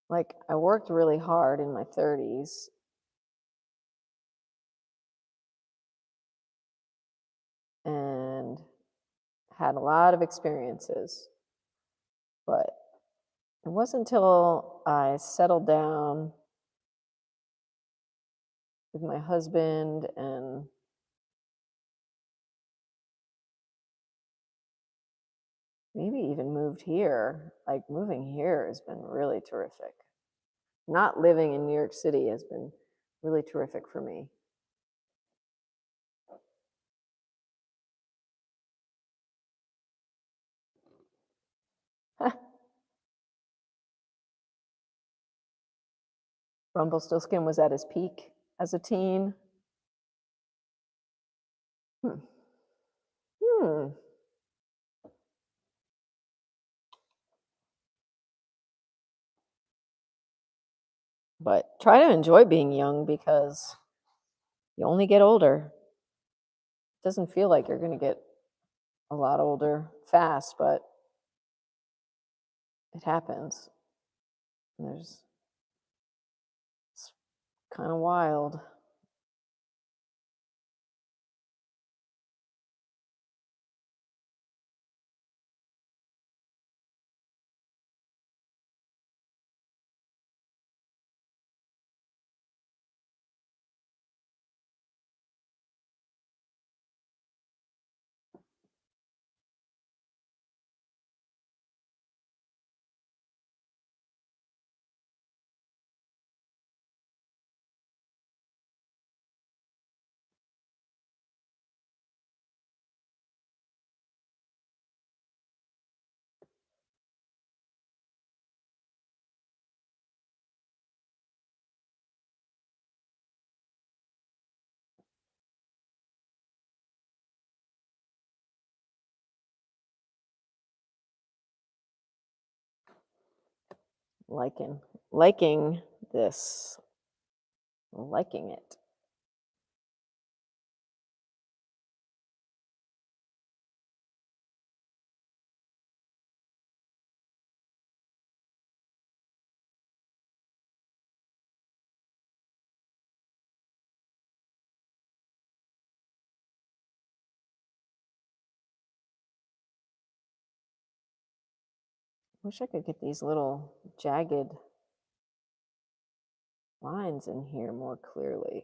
Like, I worked really hard in my 30s and had a lot of experiences, but it wasn't until I settled down with my husband and maybe even moved here. Like, moving here has been really terrific. Not living in New York City has been really terrific for me. Rumpelstiltskin was at his peak as a teen. Hmm. Hmm. But try to enjoy being young because you only get older. It doesn't feel like you're going to get a lot older fast, but it happens. It's kind of wild. Liking, liking this, liking it. Wish I could get these little jagged lines in here more clearly.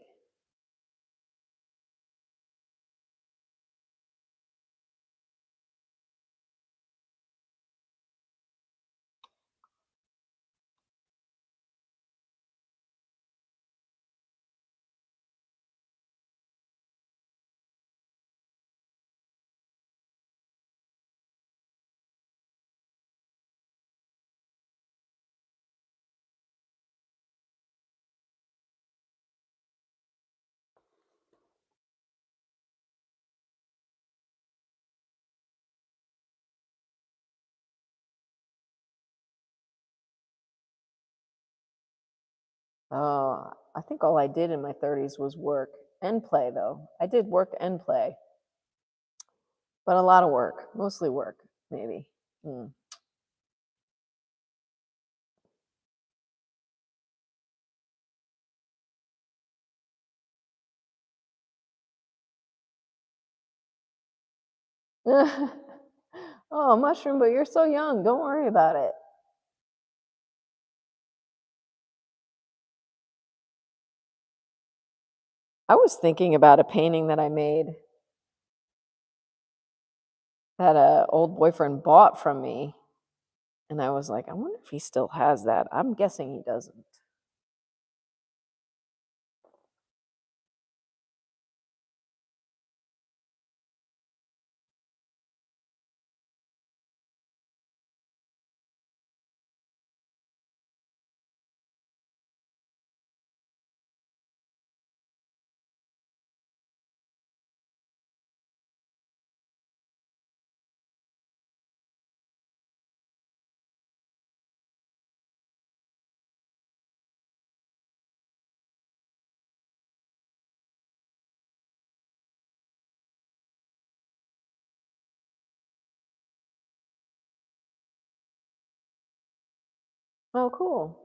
I think all I did in my 30s was work and play, though. I did work and play, but a lot of work, mostly work, maybe. Mm. Oh, mushroom, but you're so young. Don't worry about it. I was thinking about a painting that I made that a old boyfriend bought from me, and I was like, I wonder if he still has that. I'm guessing he doesn't. Oh, cool.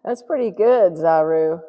That's pretty good, Zaru.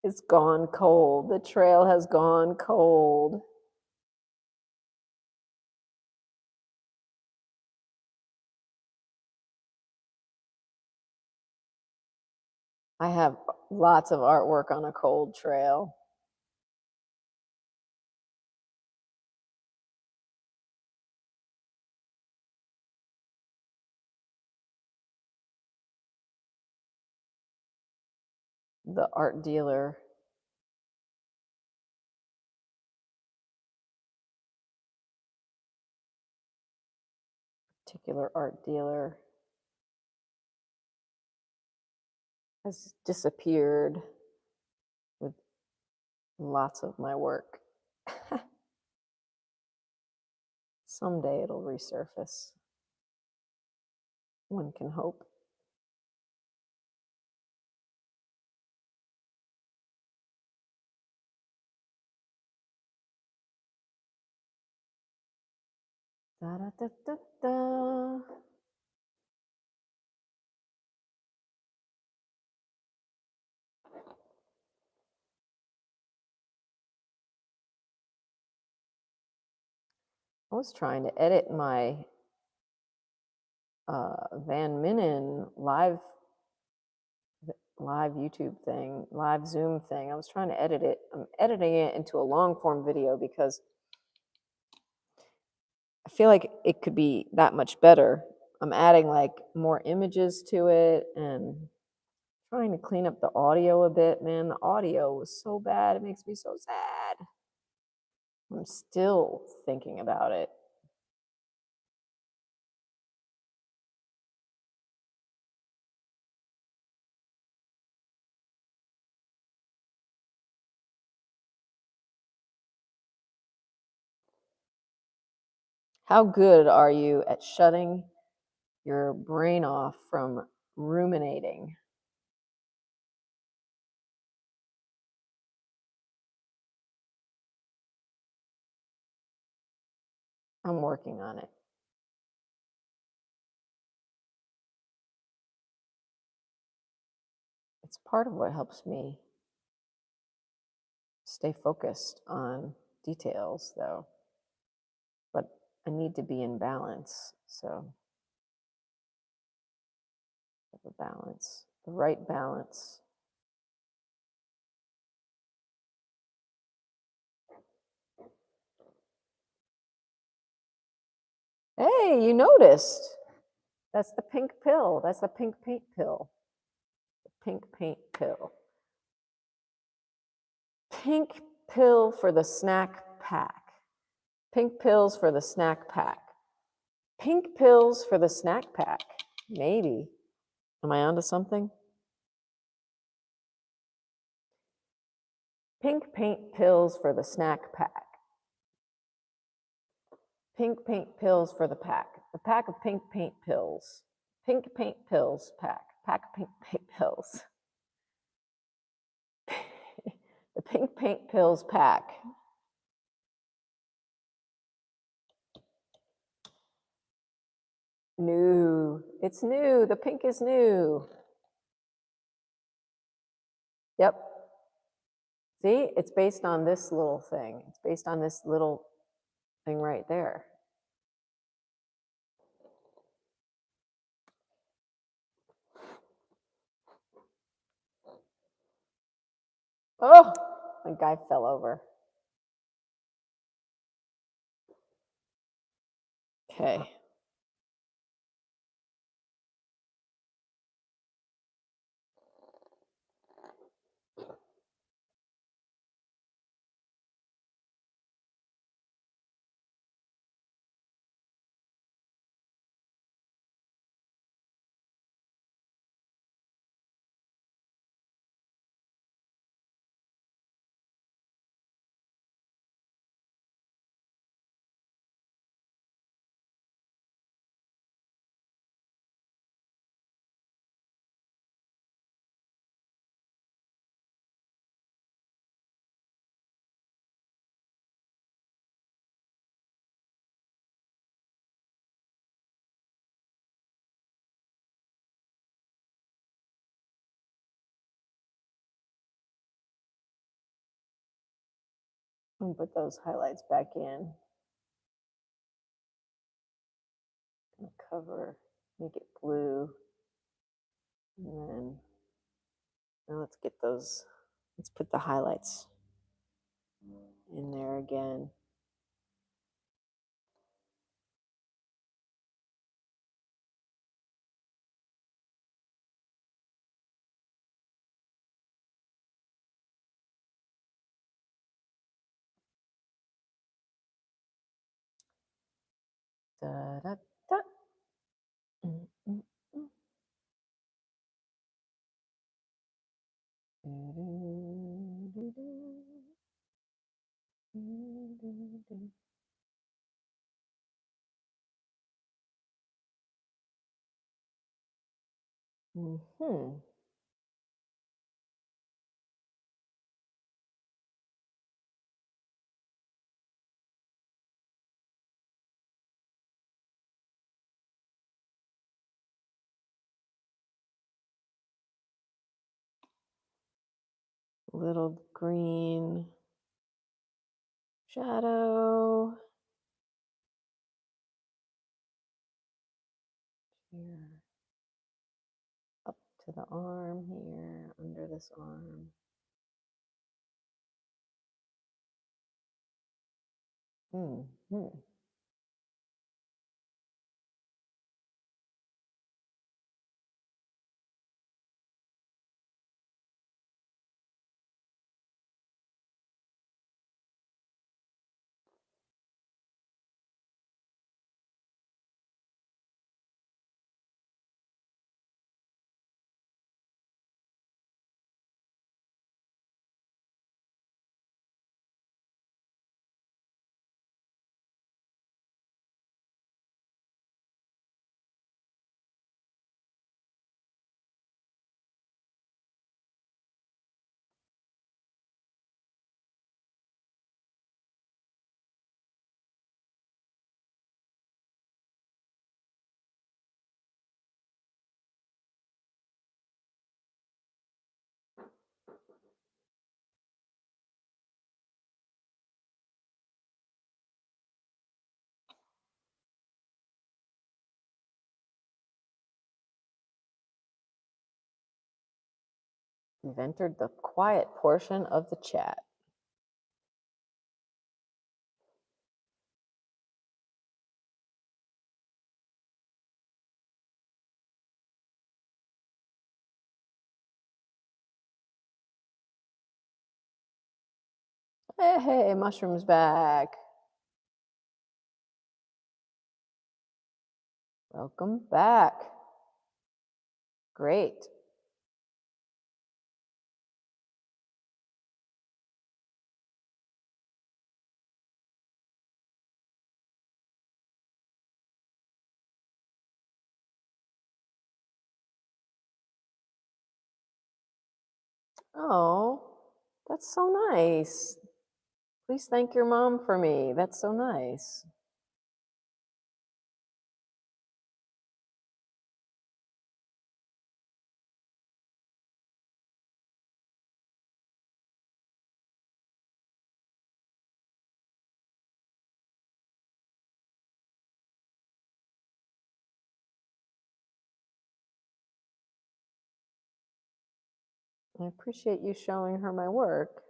It's gone cold. The trail has gone cold. I have lots of artwork on a cold trail. The art dealer, particular art dealer, has disappeared with lots of my work. Someday it'll resurface. One can hope. Da, da, da, da, da. I was trying to edit my Van Minnen live YouTube thing, live Zoom thing. I was trying to edit it. I'm editing it into a long form video because I feel like it could be that much better. I'm adding like more images to it and trying to clean up the audio a bit. Man, the audio was so bad. It makes me so sad. I'm still thinking about it. How good are you at shutting your brain off from ruminating? I'm working on it. It's part of what helps me stay focused on details, though. But I need to be in balance. So, the balance, the right balance. Hey, you noticed. That's the pink pill. That's the pink paint pill. The pink paint pill. Pink pill for the snack pack. Pink pills for the snack pack. Pink pills for the snack pack. Maybe. Am I onto something? Pink paint pills for the snack pack. Pink paint pills for the pack. The pack of pink paint pills. Pink paint pills pack. Pack of pink paint pills. The pink paint pills pack. New. It's new. The pink is new. Yep. See, it's based on this little thing. It's based on this little thing right there. Oh, my guy fell over. Okay. And put those highlights back in. Gonna cover, make it blue. And then now let's get those, let's put the highlights in there again. Da, da, da. Mm, mm, mm. Do, do, do, do. Do, do, do. Mm-hmm. Little green shadow here, up to the arm here, under this arm. Mm-hmm. You've entered the quiet portion of the chat. Hey, hey, Mushroom's back. Welcome back. Great. Oh, that's so nice. Please thank your mom for me. That's so nice. I appreciate you showing her my work.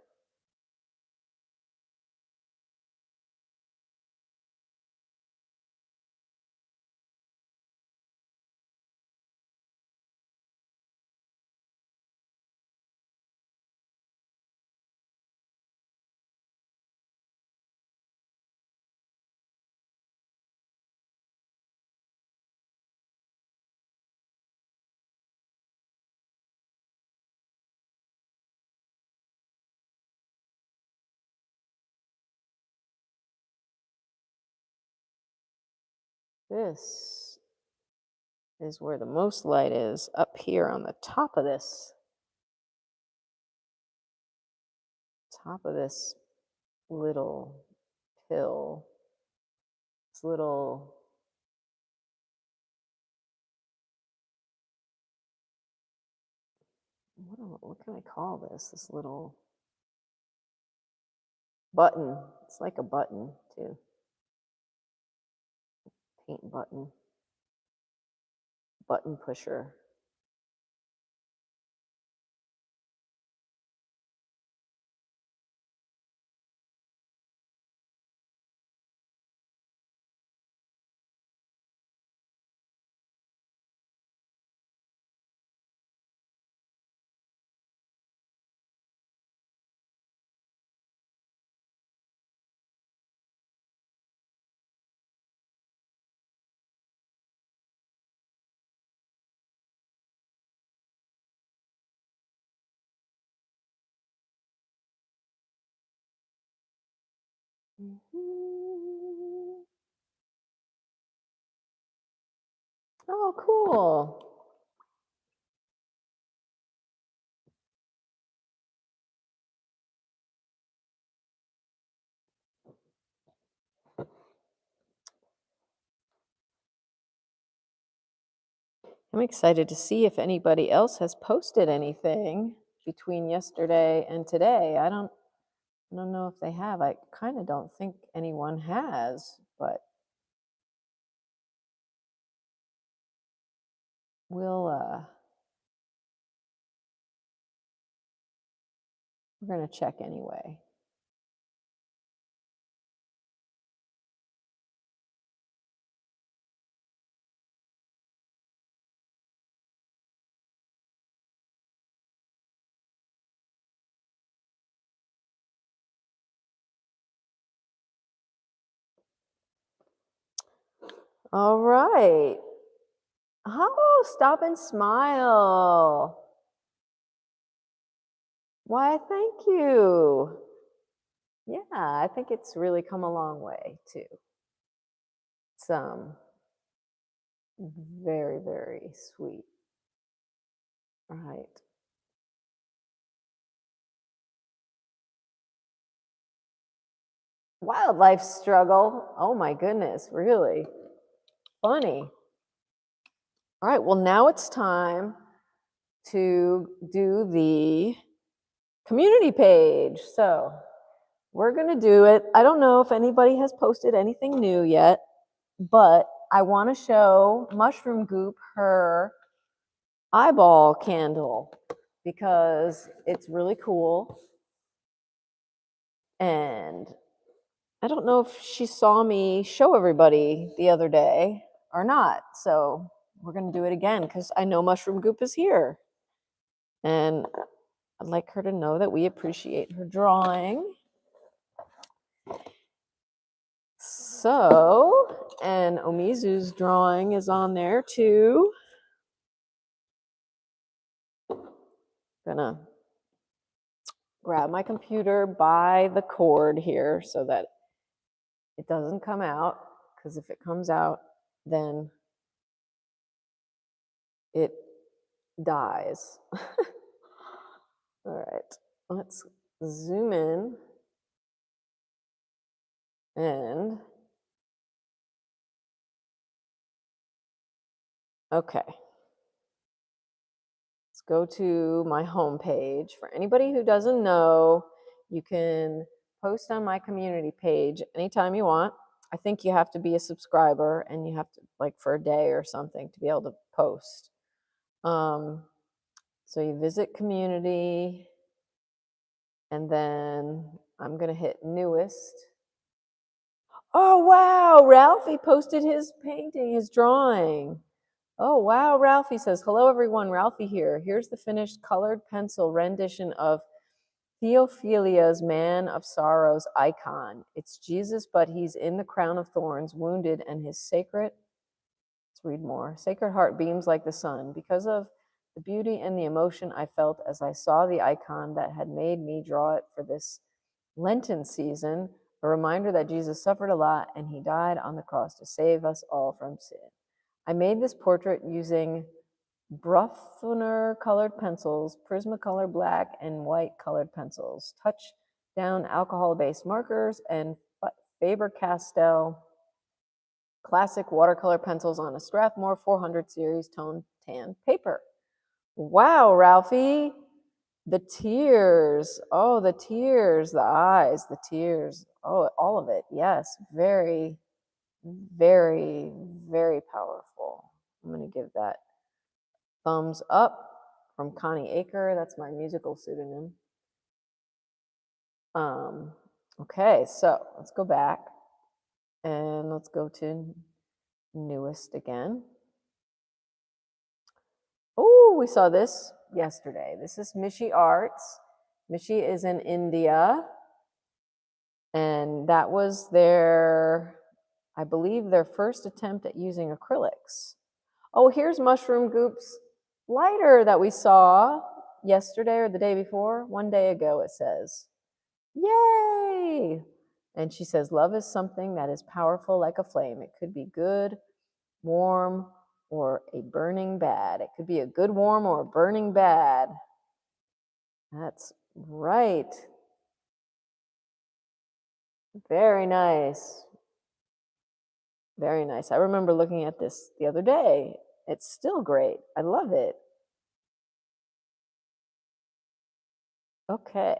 This is where the most light is, up here on the top of this little pill. This little, what can I call this? This little Button. It's like a button, too. Paint button. Button pusher. Oh, cool. I'm excited to see if anybody else has posted anything between yesterday and today. I don't know if they have. I kind of don't think anyone has, but we're going to check anyway. All right. Oh, stop and smile. Why, thank you. Yeah, I think it's really come a long way too. It's very, very sweet. All right. Wildlife struggle. Oh my goodness, really funny. All right, well, now it's time to do the community page. So we're going to do it. I don't know if anybody has posted anything new yet, but I want to show Mushroom Goop her eyeball candle because it's really cool. And I don't know if she saw me show everybody the other day or not. So we're going to do it again because I know Mushroom Goop is here. And I'd like her to know that we appreciate her drawing. So, and Omizu's drawing is on there too. Gonna grab my computer by the cord here so that it doesn't come out, because if it comes out, then it dies. All right, let's zoom in and okay. Let's go to my home page. For anybody who doesn't know, you can post on my community page anytime you want. I think you have to be a subscriber and you have to, like, for a day or something to be able to post. So you visit community, and then I'm going to hit newest. Oh, wow, Ralphie posted his painting, his drawing. Oh, wow, Ralphie says, hello, everyone, Ralphie here. Here's the finished colored pencil rendition of Theophilia's Man of Sorrows icon. It's Jesus, but he's in the crown of thorns, wounded, and his sacred, let's read more, sacred heart beams like the sun. Because of the beauty and the emotion I felt as I saw the icon that had made me draw it for this Lenten season, a reminder that Jesus suffered a lot and he died on the cross to save us all from sin. I made this portrait using Bruffner colored pencils, Prismacolor black and white colored pencils, touch down alcohol-based markers, and Faber-Castell classic watercolor pencils on a Strathmore 400 series tone tan paper. Wow, Ralphie, The tears. Oh, the tears, the eyes, the tears. Oh, all of it. Yes. Very, very, very powerful. I'm going to give that thumbs up from Connie Aker. That's my musical pseudonym. Um, okay, so let's go back and let's go to newest again. Oh, we saw this yesterday. This is Mishi Arts. Mishi is in India, and that was their, I believe, their first attempt at using acrylics. Oh, here's Mushroom Goop's lighter that we saw yesterday or the day before. One day ago, it says. Yay! And she says, love is something that is powerful like a flame. It could be good, warm, or a burning bad. It could be a good, warm, or a burning bad. That's right. Very nice. Very nice. I remember looking at this the other day. It's still great. I love it. Okay,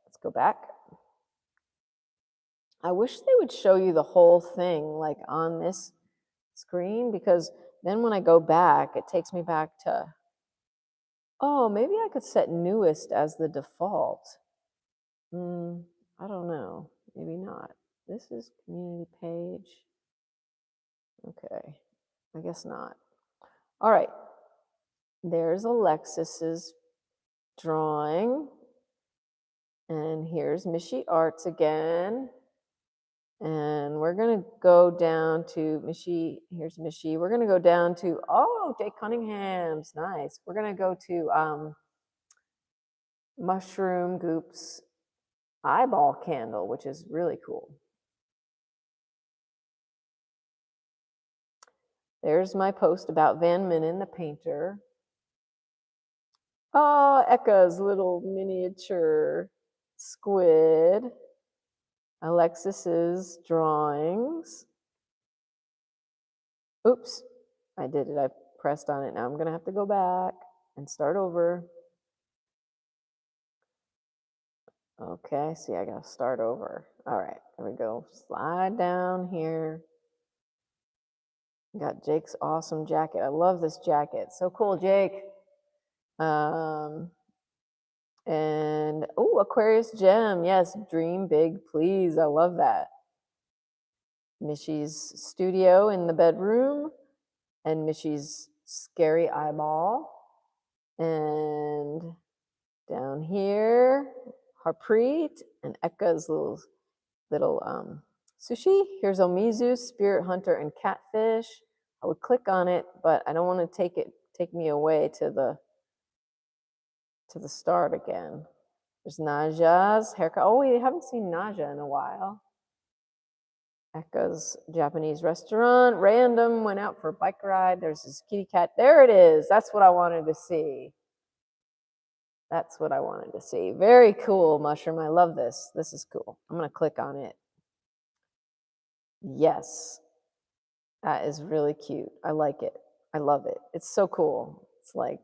let's go back. I wish they would show you the whole thing like on this screen, because then when I go back, it takes me back to, oh, maybe I could set newest as the default. I don't know. Maybe not. This is community page. Okay, I guess not. All right. There's Alexis's drawing. And here's Mishi Arts again. And we're going to go down to Mishi. Here's Mishi. We're going to go down to, oh, Jake Cunningham's. Nice. We're going to go to Mushroom Goop's eyeball candle, which is really cool. There's my post about Van Minnen, the painter. Oh, Eka's little miniature squid. Alexis's drawings. Oops, I did it. I pressed on it. Now I'm going to have to go back and start over. Okay, see, I got to start over. All right, there we go. Slide down here. Got Jake's awesome jacket. I love this jacket. So cool, Jake. And, oh, Aquarius Gem. Yes, dream big, please. I love that. Mishi's studio in the bedroom, and Mishi's scary eyeball. And down here, Harpreet and Eka's little sushi. Here's Omizu, Spirit Hunter, and Catfish. I would click on it, but I don't want to take me away to the start again. There's Naja's haircut. Oh, we haven't seen Naja in a while. Eka's Japanese restaurant. Random went out for a bike ride. There's his kitty cat. There it is. That's what I wanted to see. That's what I wanted to see. Very cool, Mushroom. I love this. This is cool. I'm going to click on it. Yes. That is really cute. I like it. I love it. It's so cool. It's like,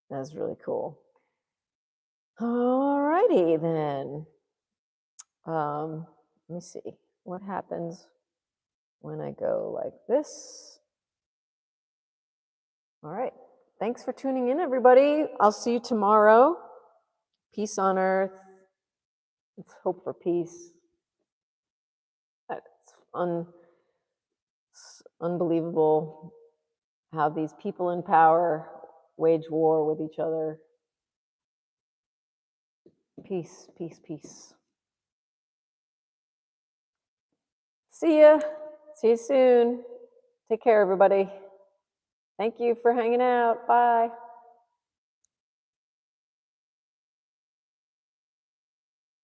that's really cool. All righty then. Let me see. What happens when I go like this? All right. Thanks for tuning in, everybody. I'll see you tomorrow. Peace on earth. Let's hope for peace. It's unbelievable how these people in power wage war with each other. Peace, peace, peace. See ya. See you soon. Take care, everybody. Thank you for hanging out. Bye.